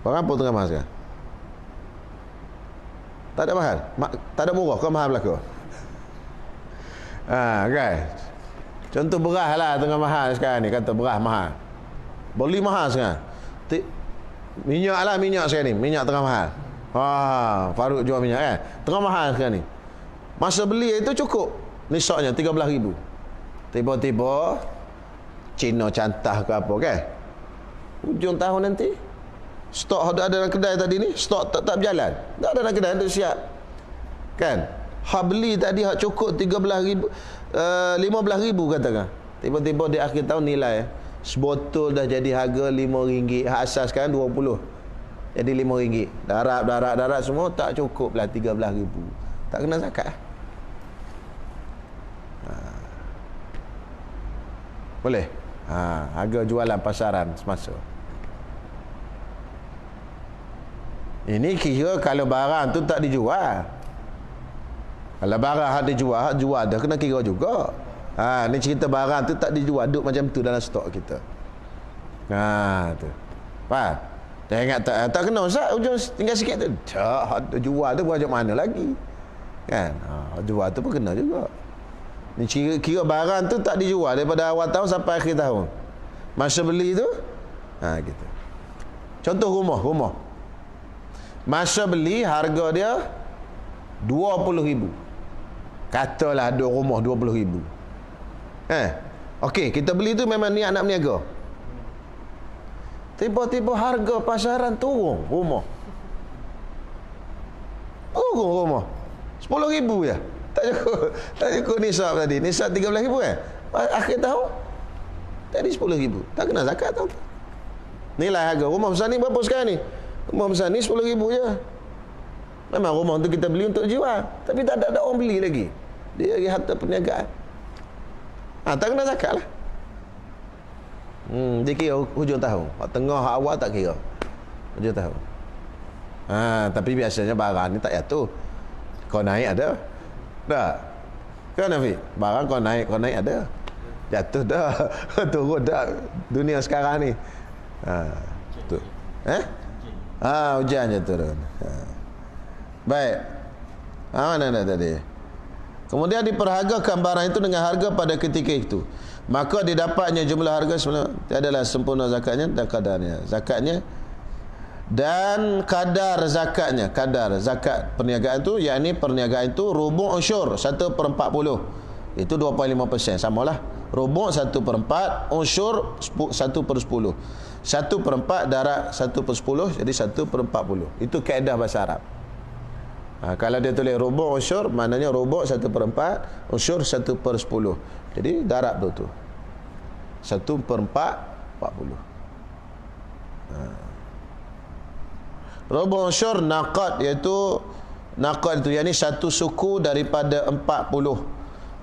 Barang apa tengah mahal sekarang? Tak ada mahal. Tak ada murah, kau mahal belaka. Kan? Contoh beras lah tengah mahal sekarang ni. Kata beras mahal, beli mahal sekarang. Minyak lah, minyak sekarang ni, minyak tengah mahal. Faruk jual minyak kan, tengah mahal sekarang ni. Masa beli itu cukup nisabnya 13,000. Tiba-tiba Cina cantah ke apa kan, Hujung tahun nanti stok ada dalam kedai tadi ni, stok tak berjalan. Tak ada dalam kedai untuk siap. Kan? Hak beli tadi hak cukup 13,000 15,000 katakan. Tiba-tiba di akhir tahun nilai sebotol dah jadi harga RM5. Hak asas sekarang 20. Jadi RM5. Darat semua tak cukup lah 13,000. Tak kena zakat. Boleh? Harga jualan pasaran semasa. Ini kira kalau barang tu tak dijual. Kalau barang hak dijual, jual dah kena kira juga. Ni cerita barang tu tak dijual, duduk macam tu dalam stok kita. Tu. Faham? Jangan ingat tak kena Ustaz, hujung tinggal sikit tu. Tak, jual tu macam mana lagi? Kan? Jual tu pun kena juga. Ni kira barang tu tak dijual daripada awal tahun sampai akhir tahun. Masa beli tu, gitu. Contoh rumah. Masa beli harga dia 20,000. Katalah ada rumah 20,000. Okey, kita beli tu memang niat nak berniaga. Tiba-tiba harga pasaran turun rumah. 10,000 je. Tak cukup nisab tadi. Nisab 13,000 kan? Akhir tahun tadi 10,000. Tak kena zakat tau. Nilai harga rumah besar ni berapa sekarang ni? Rumah besar ni 10,000 je. Memang rumah tu kita beli untuk jual, tapi tak ada orang beli lagi. Dia lagi harta perniagaan. Tak kena zakat lah. Dia kira hujung tahun. Tengah awal tak kira. Hujung tahun. Tapi biasanya barang ni tak jatuh. Kau naik ada. Tak? Kan Nafi? Barang kau naik ada. Jatuh dah. Turun dah. Dunia sekarang ni. Tu. Hujan je turun. Baik. Mana dah tadi? Kemudian diperhargakan barang itu dengan harga pada ketika itu. Maka didapatnya jumlah harga sebenarnya adalah sempurna zakatnya dan kadarnya. Zakatnya dan kadar zakatnya. Kadar zakat perniagaan itu, yakni perniagaan itu rubu' usyur 1/40. Itu 2.5%. Samalah. Rubu' 1/4, usyur 1/10. 1/4 darat 1/10, jadi 1/40. Itu kaedah bahasa Arab. Kalau dia tulis rubu' usyur, maknanya rubu' 1/4, usyur 1/10. Jadi darab tu 1/40. Rubu' usyur naqad, iaitu naqad itu yakni satu suku daripada 40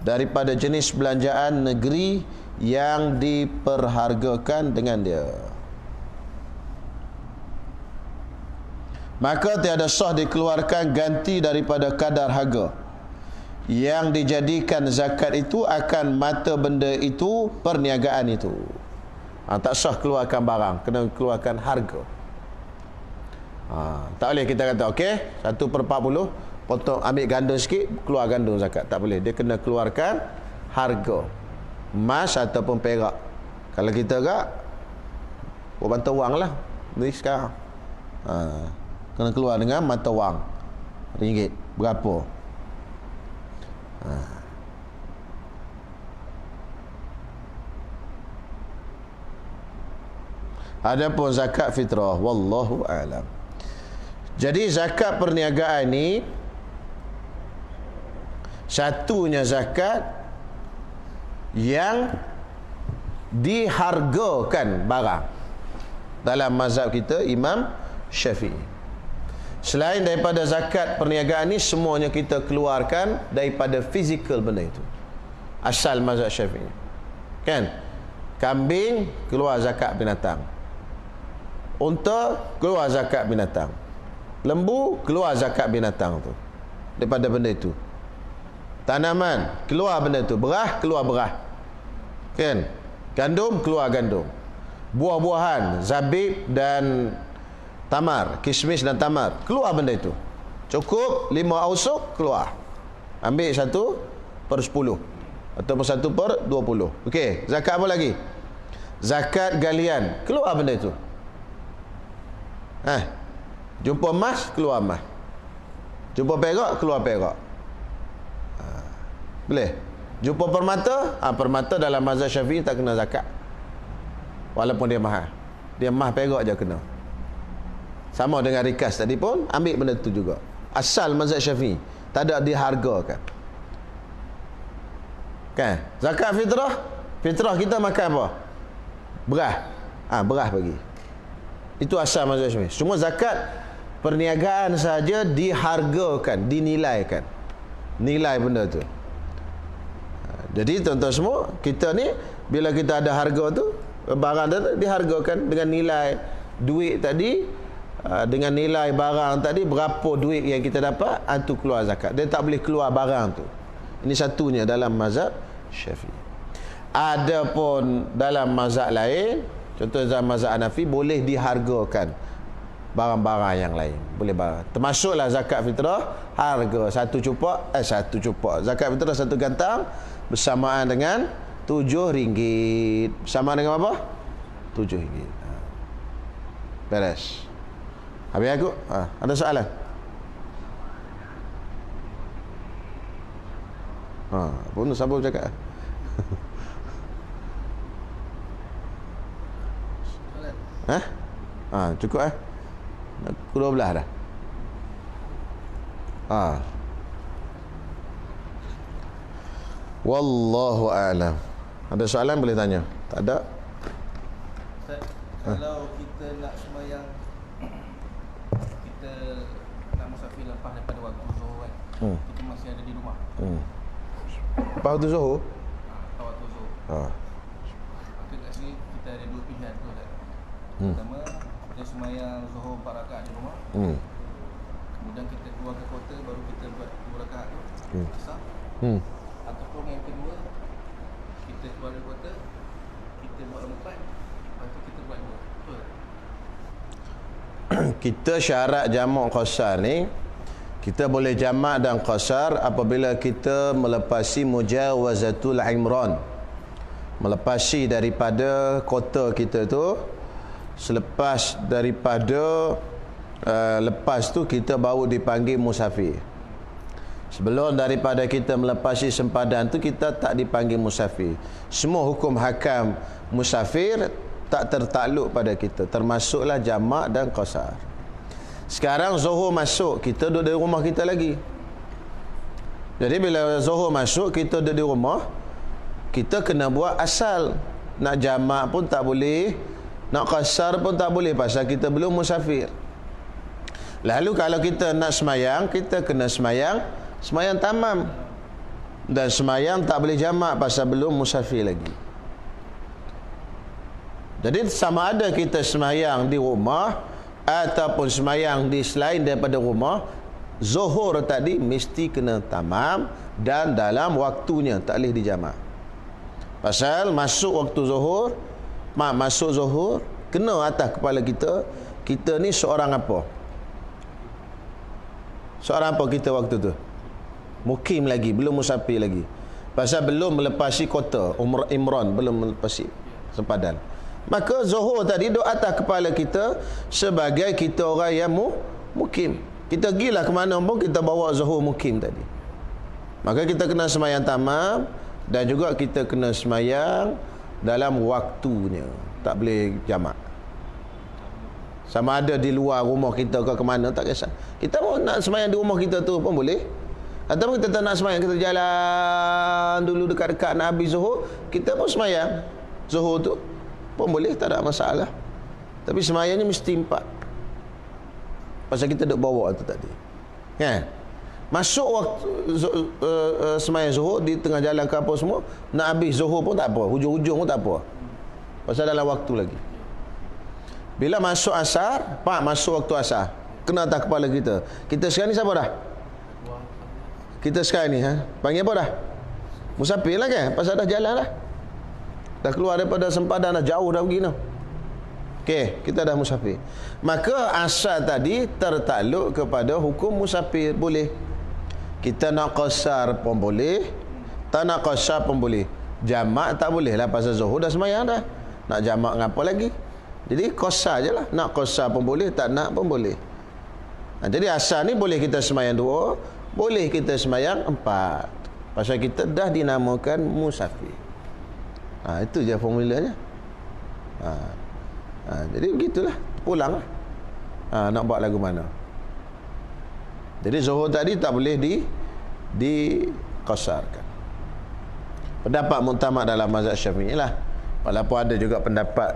daripada jenis belanjaan negeri yang diperhargakan dengan dia. Maka tiada sah dikeluarkan ganti daripada kadar harga yang dijadikan zakat itu akan mata benda itu, perniagaan itu. Tak sah keluarkan barang, kena keluarkan harga. Tak boleh kita kata okey 1/40 potong, ambil gandum sikit, keluar gandum zakat. Tak boleh, dia kena keluarkan harga emas ataupun perak. Kalau kita agak mata wang lah ni sekarang, kena keluar dengan mata wang ringgit berapa. Adapun zakat fitrah, wallahu a'lam. Jadi zakat perniagaan ni satunya zakat yang dihargakan barang dalam mazhab kita Imam Syafi'i. Selain daripada zakat perniagaan ni, semuanya kita keluarkan daripada fizikal benda itu. Asal mazhab Syafi'i. Kan? Kambing keluar zakat binatang. Unta keluar zakat binatang. Lembu keluar zakat binatang tu. Daripada benda itu. Tanaman keluar benda itu. Berah keluar berah. Kan? Gandum keluar gandum. Buah-buahan, zabib dan tamar, kismis dan tamar, keluar benda itu. Cukup 5 ausuk keluar. Ambil 1/10 ataupun 1/20. Okey, zakat apa lagi? Zakat galian, keluar benda itu. Jumpa emas, keluar emas. Jumpa perak, keluar perak. Boleh. Jumpa permata, permata dalam mazhab Syafi'i tak kena zakat. Walaupun dia mahal. Dia mah perak je kena. Sama dengan rikas tadi pun, ambil benda tu juga. Asal mazhab Syafi'i, tak ada dihargakan. Kan? Zakat fitrah, fitrah kita makan apa? Beras. Beras bagi. Itu asal mazhab Syafi'i. Cuma zakat perniagaan saja dihargakan, dinilaikan. Nilai benda tu. Jadi tuan-tuan semua, kita ni bila kita ada harga tu, barang tu dihargakan dengan nilai duit tadi, dengan nilai barang tadi, berapa duit yang kita dapat, itu keluar zakat. Dia tak boleh keluar barang tu. Ini satunya dalam mazhab Syafi'i. Adapun dalam mazhab lain, contoh dalam mazhab Hanafi, boleh dihargakan barang-barang yang lain. Boleh barang. Termasuklah zakat fitrah, harga satu cupak. Zakat fitrah satu gantang bersamaan dengan RM7. Bersamaan dengan apa? RM7. Beres. Habis aku? Ada soalan? Pun sabar cakap. Cukup Pukul 12 dah. Wallahu a'lam. Ada soalan boleh tanya. Tak ada? Ustaz, kalau kita nak sembahyang, kita nak musafir lepas daripada waktu zuhur kan, kita masih ada di rumah. Lepas waktu zuhur? Lepas waktu zuhur. Maka kat sini kita ada dua pilihan tu Ustaz. Pertama, kita sembahyang zuhur 4 rakaat di rumah. Kemudian kita keluar ke kota, baru kita buat 2 rakaat tu. Asar. Ataupun yang kedua, kita keluar dari kota, kita buat 4, lepas tu kita buat 2. Betul tak? Kita syarat jamak qasar ni, kita boleh jamak dan qasar apabila kita melepasi mujawazatul imran, melepasi daripada kota kita tu. Selepas daripada lepas tu kita baru dipanggil musafir. Sebelum daripada kita melepasi sempadan tu, kita tak dipanggil musafir. Semua hukum hakam musafir tak tertakluk pada kita, termasuklah jamak dan qasar. Sekarang zuhur masuk, kita duduk di rumah kita lagi. Jadi bila zuhur masuk, kita duduk di rumah, kita kena buat asal. Nak jamak pun tak boleh, nak qasar pun tak boleh, pasal kita belum musafir. Lalu kalau kita nak semayang, kita kena semayang tamam. Dan semayang tak boleh jamak pasal belum musafir lagi. Jadi sama ada kita semayang di rumah ataupun semayang di selain daripada rumah, zuhur tadi mesti kena tamam dan dalam waktunya, tak boleh dijamak. Pasal masuk waktu zuhur, masuk zuhur kena atas kepala kita. Kita ni seorang apa? Seorang apa kita waktu tu? Mukim lagi, belum musafir lagi. Pasal belum melepasi kota Imran, belum melepasi sempadan. Maka zuhur tadi duduk atas kepala kita sebagai kita orang yang mukim. Kita gilah ke mana pun kita bawa zuhur mukim tadi. Maka kita kena semayang tamam dan juga kita kena semayang dalam waktunya. Tak boleh jamak. Sama ada di luar rumah kita ke mana, tak kisah. Kita mau nak semayang di rumah kita tu pun boleh. Ataupun kita tak nak semayang, kita jalan dulu dekat-dekat nak habis zuhur, kita pun semayang zuhur tu pun boleh, tak ada masalah. Tapi semayangnya mesti 4. Pasal kita duk bawa tu tadi. Kan? Masuk waktu semayang zuhur di tengah jalan ke apa semua, nak habis zuhur pun tak apa, hujung-hujung pun tak apa. Pasal dalam waktu lagi. Bila masuk asar, masuk waktu asar, kena atas kepala kita. Kita sekarang ni siapa dah? Kita sekarang ni panggil apa dah? Musafir lah kan? Pasal dah jalan dah. Dah keluar daripada sempadan dah, jauh dah pergi dah. Okey, kita dah musafir. Maka asal tadi tertakluk kepada hukum musafir, boleh. Kita nak qasar pun boleh, tak nak qasar pun boleh. Jamak tak boleh lah pasal zuhur dah semayang dah. Nak jamak ngapa lagi? Jadi qasar je lah. Nak qasar pun boleh, tak nak pun boleh. Jadi asal ni boleh kita semayang 2, boleh kita semayang 4. Pasal kita dah dinamakan musafir. Itu je formulanya. Jadi begitulah, pulang lah. Nak buat lagu mana. Jadi zuhur tadi tak boleh diqasarkan. Pendapat muktamad dalam mazhab Syafi'i lah. Walaupun ada juga pendapat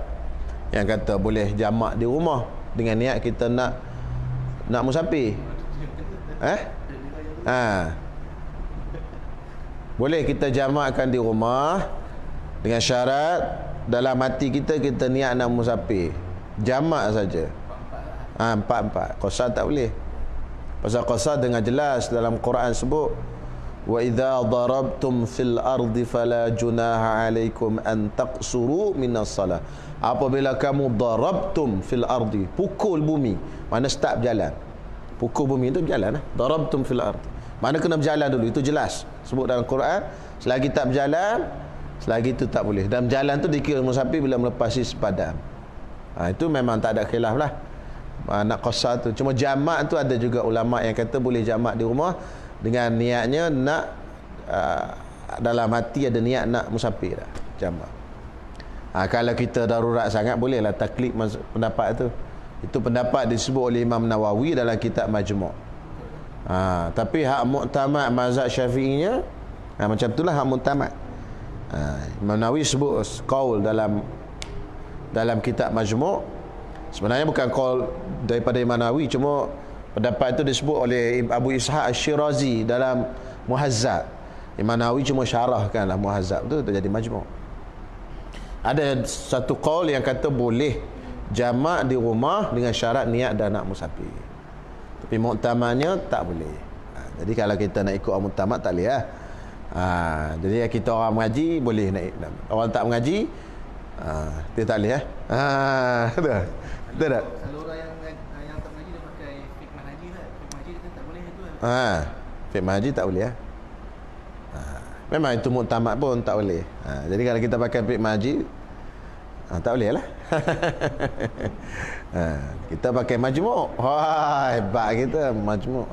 yang kata boleh jamak di rumah dengan niat kita nak musafir. Boleh kita jamakkan di rumah dengan syarat dalam hati kita niat nak musafir. Jamak saja. Empat. Qasar tak boleh. Pasal qasar dengan jelas dalam Quran sebut wa idza darabtum fil ardi fala junaha alaikum an taqsuru minas salah. Apabila kamu darabtum fil ardi, pukul bumi, mana start berjalan. Pukul bumi itu berjalan. Darabtum fil ardi, mana kena berjalan dulu, itu jelas sebut dalam Quran. Selagi tak berjalan, selagi itu tak boleh. Dan berjalan tu dikira musafir bila melepasi sepadan. Itu memang tak ada khilaf lah. Nak qasar tu, cuma jamak tu ada juga ulama yang kata boleh jamak di rumah dengan niatnya nak dalam hati ada niat nak musafir dah, jamak. Kalau kita darurat sangat bolehlah taklid pendapat tu. Itu pendapat disebut oleh Imam Nawawi dalam kitab Majmu'. Tapi hak muktamad mazhab Syafi'inya macam itulah hak muktamad. Imam Nawawi sebut qaul dalam kitab Majmu'. Sebenarnya bukan qaul daripada Imam Nawawi, cuma pendapat itu disebut oleh Abu Ishaq Asy-Syirazi dalam Muhazzab. Imam Nawawi cuma syarahkanlah Muhazzab tu jadi Majmu'. Ada satu qaul yang kata boleh jamak di rumah dengan syarat niat dan nak musafir. Tapi muktamadnya tak boleh. Jadi kalau kita nak ikut orang muktamad tak boleh lah. Jadi kita orang mengaji boleh naik. Orang tak mengaji dia tak boleh Betul tak? Kalau orang yang tak mengaji dia pakai fikmah haji lah. Fikmah haji dia tak boleh itu lah. Fikmah haji tak boleh memang itu muktamad pun tak boleh. Jadi kalau kita pakai fikmah haji tak boleh lah. Kita pakai majmu'. Hebat kita majmu'.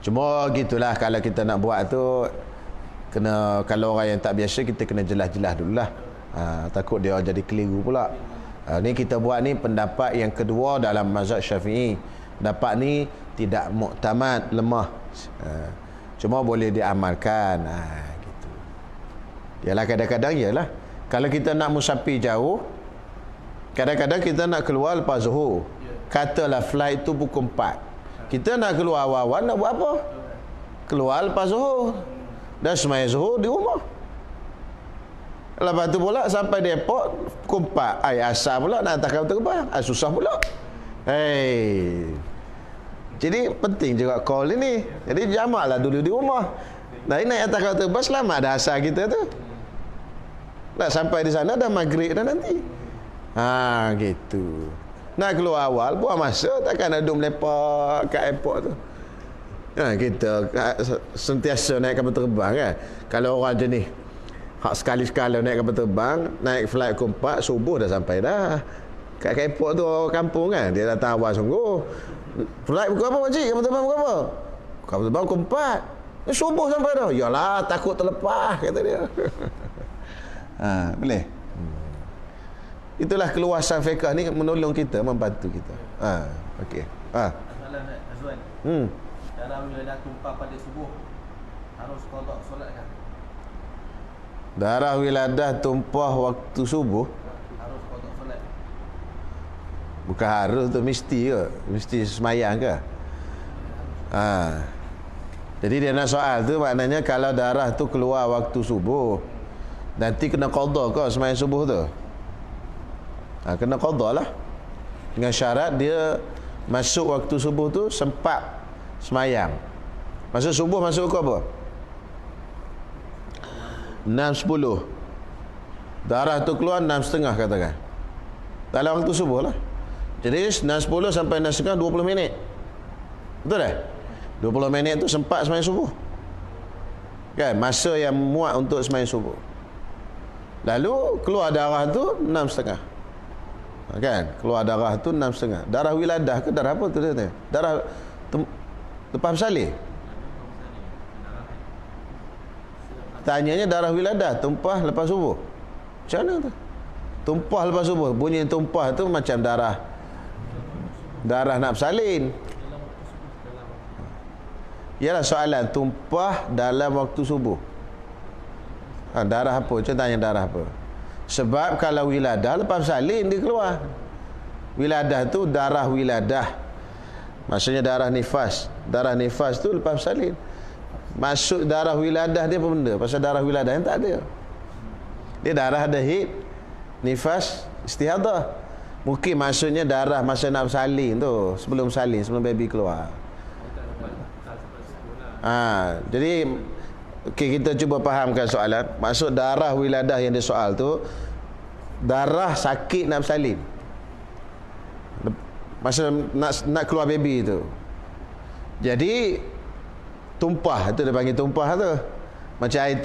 Cuma gitulah, kalau kita nak buat tu kena, kalau orang yang tak biasa kita kena jelas-jelas dululah. Takut dia jadi keliru pula. Ni kita buat ni pendapat yang kedua dalam mazhab Syafi'i. Pendapat ni tidak muktamad, lemah. Cuma boleh diamalkan. Gitu. Yalah, kadang-kadang yalah, kalau kita nak musafir jauh, kadang-kadang kita nak keluar lepas zuhur. Katalah flight tu pukul 4. Kita nak keluar awal-awal, nak buat apa? Keluar lepas zuhur. Dan semaya zuhur di rumah. Lepas tu pula sampai di airport pukul 4. Asar pula nak hantar kapal terbang. Susah pula. Jadi penting juga call ini. Jadi jamaklah dulu di rumah. Nah, naik atas kapal terbang selamat dah asar kita tu. Nak sampai di sana dah maghrib dah nanti. Gitu. Nak keluar awal buang masa, takkan nak duduk melepak kat airport tu. Kita sentiasa naik kapal terbang kan. Kalau orang jenis hak sekali-sekala naik kapal terbang, naik flight pukul 4, subuh dah sampai dah. Kat airport tu orang kampung kan, dia datang awal sungguh. Flight pukul apa pakcik? Kapal terbang pukul apa? Kapal terbang pukul 4. Subuh sampai dah. Yalah, takut terlepas, kata dia. Boleh. Itulah keluasan fiqh ni menolong kita, membantu kita. Okey. Soalan Azwan. Darah bila dah tumpah pada subuh harus qada solat kan? Darah wiladah tumpah waktu subuh Harus qada solat. bukan harus tu, mesti ke? Mesti semayang ke? Jadi dia nak soal tu, maknanya kalau darah tu keluar waktu subuh, nanti kena qada ke semayang subuh tu? Kena qada lah, dengan syarat dia masuk waktu subuh tu sempat semayang. Masuk subuh masuk ke apa? 6.10. Darah tu keluar 6.30 katakan. Dalam waktu subuh lah. Jadi 6.10 sampai 6.30 20 minit. Betul tak? 20 minit tu sempat semayang subuh. Kan? Masa yang muat untuk semayang subuh. Lalu keluar darah tu 6.30. Kan? Keluar darah tu 6.30. Darah wiladah ke darah apa tu dia? Darah lepas bersalin. Tanyanya darah wiladah tumpah lepas subuh. Macam mana tu? Tumpah lepas subuh. Bunyi tumpah tu macam darah nak bersalin. Ialah soalan, tumpah dalam waktu subuh. Darah apa? Macam tanya darah apa? Sebab kalau wiladah lepas bersalin dia keluar. Wiladah tu darah wiladah. Maksudnya darah nifas. Darah nifas tu lepas bersalin. Masuk darah wiladah dia apa benda? Pasal darah wiladah yang tak ada. Dia darah ada haid, nifas, istihadah. Mungkin maksudnya darah masa nak bersalin tu, sebelum salin, sebelum baby keluar. Jadi okey, kita cuba fahamkan soalan. Maksud darah wiladah yang dia soal tu, darah sakit nak bersalin. Masa nak keluar baby tu. Jadi tumpah tu dia panggil tumpah tu. Macam air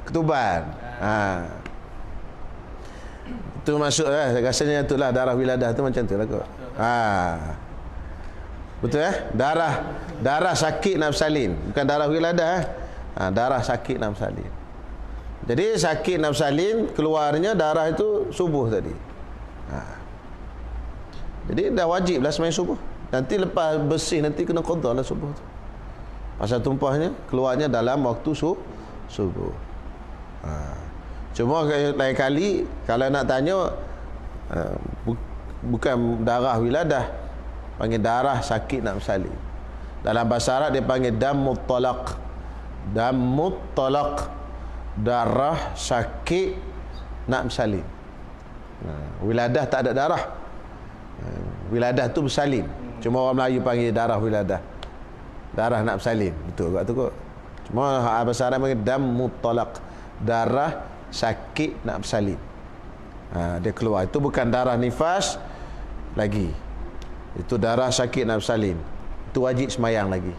ketuban. Itu masuk lah. Rasanya itulah darah wiladah tu macam tu lah kot. Betul darah sakit nak bersalin. Bukan darah wiladah. Darah sakit nak bersalin. Jadi sakit nak bersalin, keluarnya darah itu subuh tadi. Jadi dah wajib lah sembahyang subuh. Nanti lepas bersih nanti kena qada lah subuh tu. Pasal tumpahnya keluarnya dalam waktu subuh. Cuma lain kali kalau nak tanya bukan darah wiladah, panggil darah sakit nak bersalin. Dalam bahasa Arab dia panggil damut talaq. Damut talaq, darah sakit nak bersalin. Wiladah tak ada darah. Wiladah tu bersalin. Cuma orang Melayu panggil darah wiladah. Darah nak bersalin. Betul kat tu kot. Cuma bahasa Arab panggil damut talaq, darah sakit nak bersalin. Dia keluar. Itu bukan darah nifas lagi. Itu darah sakit nak bersalin. Itu wajib semayang lagi.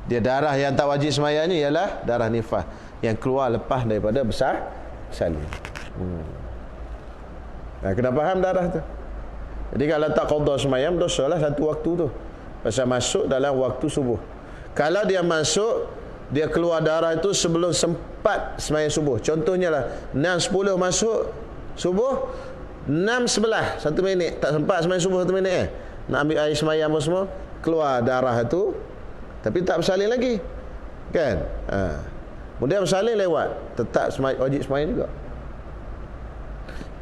Dia darah yang tak wajib semayangnya ialah darah nifas yang keluar lepas daripada bersalin. Kena faham darah tu. Jadi kalau tak qada semayang, dosalah satu waktu tu. Pasal masuk dalam waktu subuh. Kalau dia masuk, dia keluar darah itu sebelum sempat semayang subuh. Contohnya lah 6.10 masuk subuh, 6.11 1 minit tak sempat semayang subuh 1 minit nak ambil air semayang apa semua, keluar darah itu tapi tak bersalin lagi kan. Kemudian bersalin lewat, tetap wajib semayang juga.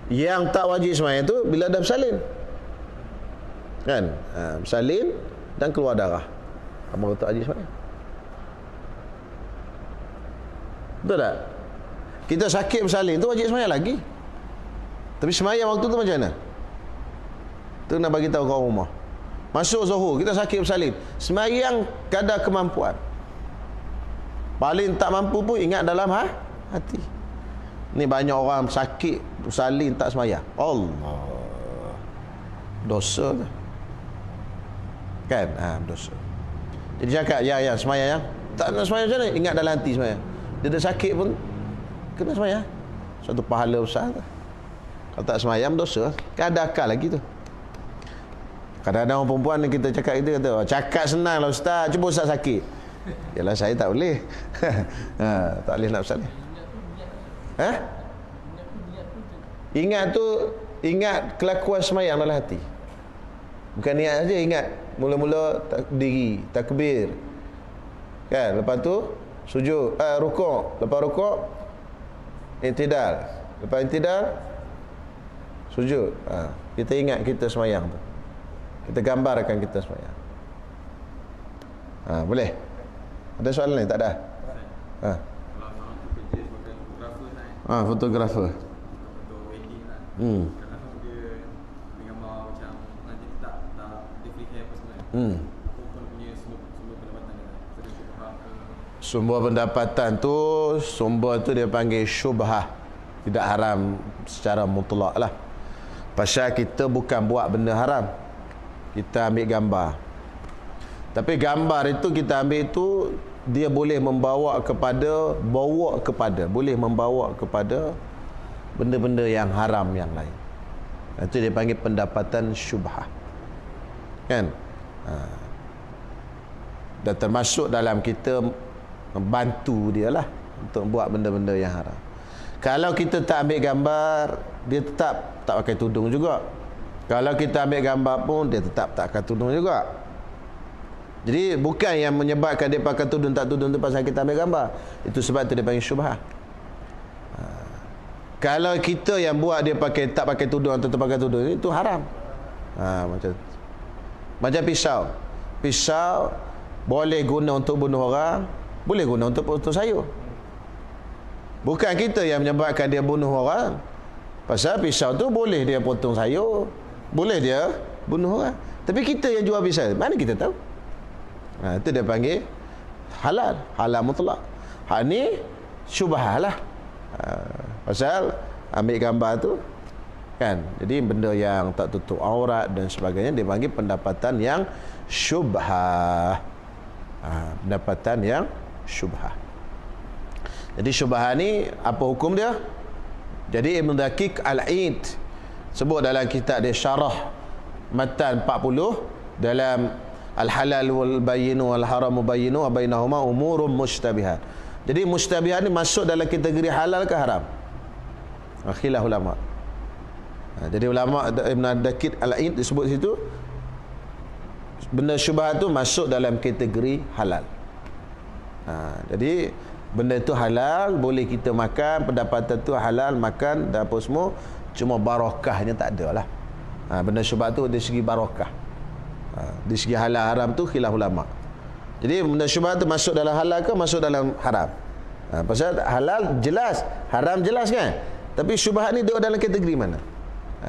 Yang tak wajib semayang itu bila dah bersalin kan, bersalin dan keluar darah, abang tak wajib semayang. Betul tak? Kita sakit bersalin tu wajib semayang lagi. Tapi semayang waktu tu macam mana? Tu nak bagi tahu kau rumah. Masuk zuhur, kita sakit bersalin, semayang kadar kemampuan. Paling tak mampu pun ingat dalam hati. Ni banyak orang sakit bersalin tak semayang. Allah. Dosa tu. Kan? Dosa. Jadi cakap ya semayang tak nak semayang macam mana? Ingat dalam hati semayang. Dia dah sakit pun kena semayang. Satu pahala besar tu. Kalau tak semayang dosa. Kan ada akal lagi tu. Kadang-kadang orang perempuan ni kita cakap itu kata, cakap senang lah ustaz, cuba ustaz sakit. Yalah saya tak boleh. Tak boleh nak bersalin. Ingat kelakuan semayang dalam hati. Bukan niat saja, ingat. Mula-mula diri, takbir. Kan, lepas tu sujud, rukuk, lepas rukuk i'tidal, lepas i'tidal sujud. Kita ingat kita semayang tu, kita gambarkan kita semayang. Boleh? Ada soalan lain? Tak ada? Kalau orang tu kerja sebagai fotografer kan, fotografer foto wedding kan, kadang-kadang dia dengan mau macam nanti tak dia free hair apa semua kan, pun punya sumber pendapatan dia kan. Saya cuba faham sumber pendapatan tu, sumber tu dia panggil syubhah, tidak haram secara mutlak lah. Pasal kita bukan buat benda haram, kita ambil gambar. Tapi gambar itu kita ambil itu dia boleh membawa kepada benda-benda yang haram yang lain. Itu dia panggil pendapatan syubhah. Kan? Dan termasuk dalam kita membantu dia lah untuk buat benda-benda yang haram. Kalau kita tak ambil gambar, dia tetap tak pakai tudung juga. Kalau kita ambil gambar pun, dia tetap tak pakai tudung juga. Jadi bukan yang menyebabkan dia pakai tudung tak tudung tu pasal kita ambil gambar. Itu sebab tu dia panggil syubhah. Kalau kita yang buat dia pakai tak pakai tudung atau tak pakai tudung, itu haram. Macam pisau. Pisau boleh guna untuk bunuh orang, boleh guna untuk potong sayur. Bukan kita yang menyebabkan dia bunuh orang. Pasal pisau tu boleh dia potong sayur, boleh dia bunuh orang. Tapi kita yang jual pisau, mana kita tahu? Itu dia panggil halal, halal mutlak. Hak ni syubhah lah. Pasal ambil gambar tu kan, jadi benda yang tak tutup aurat dan sebagainya dia panggil pendapatan yang syubhah. Pendapatan yang syubhah. Jadi syubhah ni apa hukum dia? Jadi Ibn Daqiq Al-Aid sebut dalam kitab dia Syarah Matan 40 dalam Al-Halal wal Bayyinu wal Haramu Bayyinu wa bainahuma umurum mushtabihat. Jadi mushtabihat ni masuk dalam kategori halal ke haram? Khilaf ulama. Jadi ulama Ibn Daqiq Al-Aid disebut situ benda syubhat tu masuk dalam kategori halal. Jadi benda itu halal, boleh kita makan, pendapatan tu halal, makan dan apa semua, cuma barakahnya tak ada lah. Benda syubhat tu dari segi barakah. Dari segi halal haram tu khilaf ulama. Jadi benda syubhat tu masuk dalam halal ke masuk dalam haram? Pasal halal jelas, haram jelas kan? Tapi syubhat ni dia dalam kategori mana?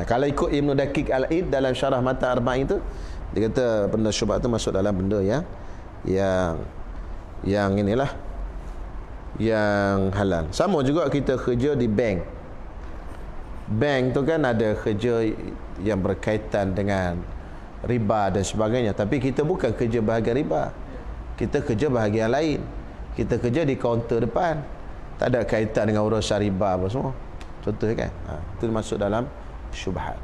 Kalau ikut Ibn Daqiq Al-Aid dalam Syarah Matan Arba'in tu, dia kata benda syubhat tu masuk dalam benda yang inilah, yang halal. Sama juga kita kerja di bank. Bank tu kan ada kerja yang berkaitan dengan riba dan sebagainya, tapi kita bukan kerja bahagian riba, kita kerja bahagian lain. Kita kerja di kaunter depan, tak ada kaitan dengan urusan riba apa semua. Contohnya kan, itu masuk dalam syubhat.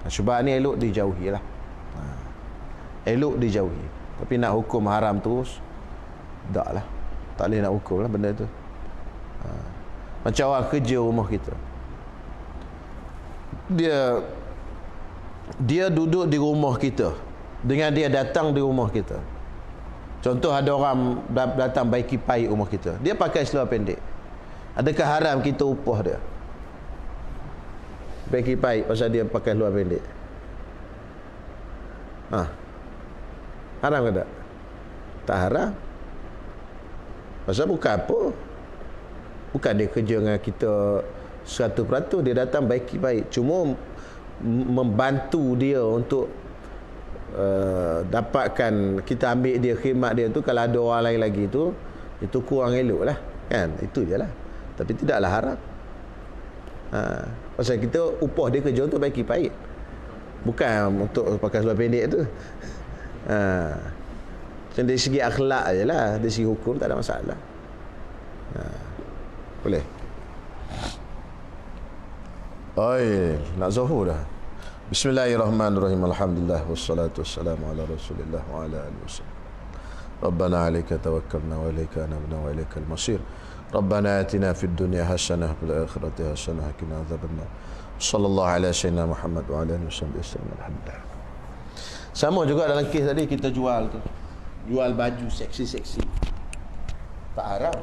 Syubhat ni elok dijauhi lah. Elok dijauhi. Tapi nak hukum haram terus, tak lah. Tak boleh nak hukum lah benda tu. Macam orang kerja rumah kita, dia duduk di rumah kita dengan dia datang di rumah kita. Contoh ada orang datang baiki paip rumah kita, dia pakai seluar pendek. Adakah haram kita upah dia baiki paip pasal dia pakai seluar pendek? Haram ke tak? Tak haram. Pasal bukan apa, bukan dia kerja dengan kita 100%, dia datang baiki paip, cuma membantu dia untuk dapatkan, kita ambil dia khidmat dia tu. Kalau ada orang lain lagi tu, itu kurang elok lah kan, itu je lah. Tapi tidaklah haram. Pasal kita upah dia kerja untuk baiki paip, bukan untuk pakai seluar pendek tu. Macam dari segi akhlak je lah, dari segi hukum tak ada masalah. Boleh. Nak zuhur dah. Bismillahirrahmanirrahim. Alhamdulillah wassalatu wassalamu ala Rasulillah wa ala alihi wasallam. Rabbana 'alaika tawakkalna wa ilaika anabna wa ilaikal masir. Rabbana atina fid dunya hasanah wa fil akhirati hasanah wa qina adzabannar. Sallallahu ala sayyidina Muhammad wa ala alihi wasallam. Alhamdulillah. Sama juga dalam kes tadi kita jual tu, jual baju seksi-seksi, tak haram.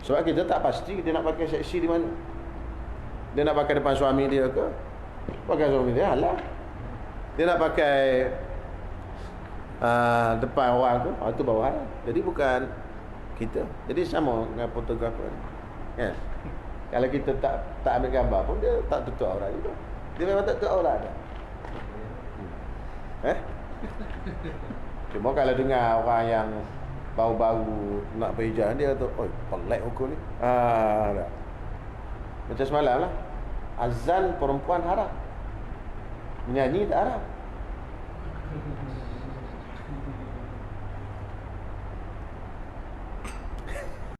Sebab kita tak pasti dia nak pakai seksi di mana. Dia nak pakai depan suami dia ke, pakai suami dia halal. Dia nak pakai depan orang ke, itu baru haram. Jadi bukan kita. Jadi sama dengan fotografer kan? Kalau kita tak ambil gambar pun, dia tak tutup aurat juga. Dia memang tak tutup aurat dah. Cuma kalau dengar orang yang baru-baru nak berhijrah, dia tu, pelik hukum ni. Tak. Macam semalam lah, azan perempuan haram, menyanyi tak haram.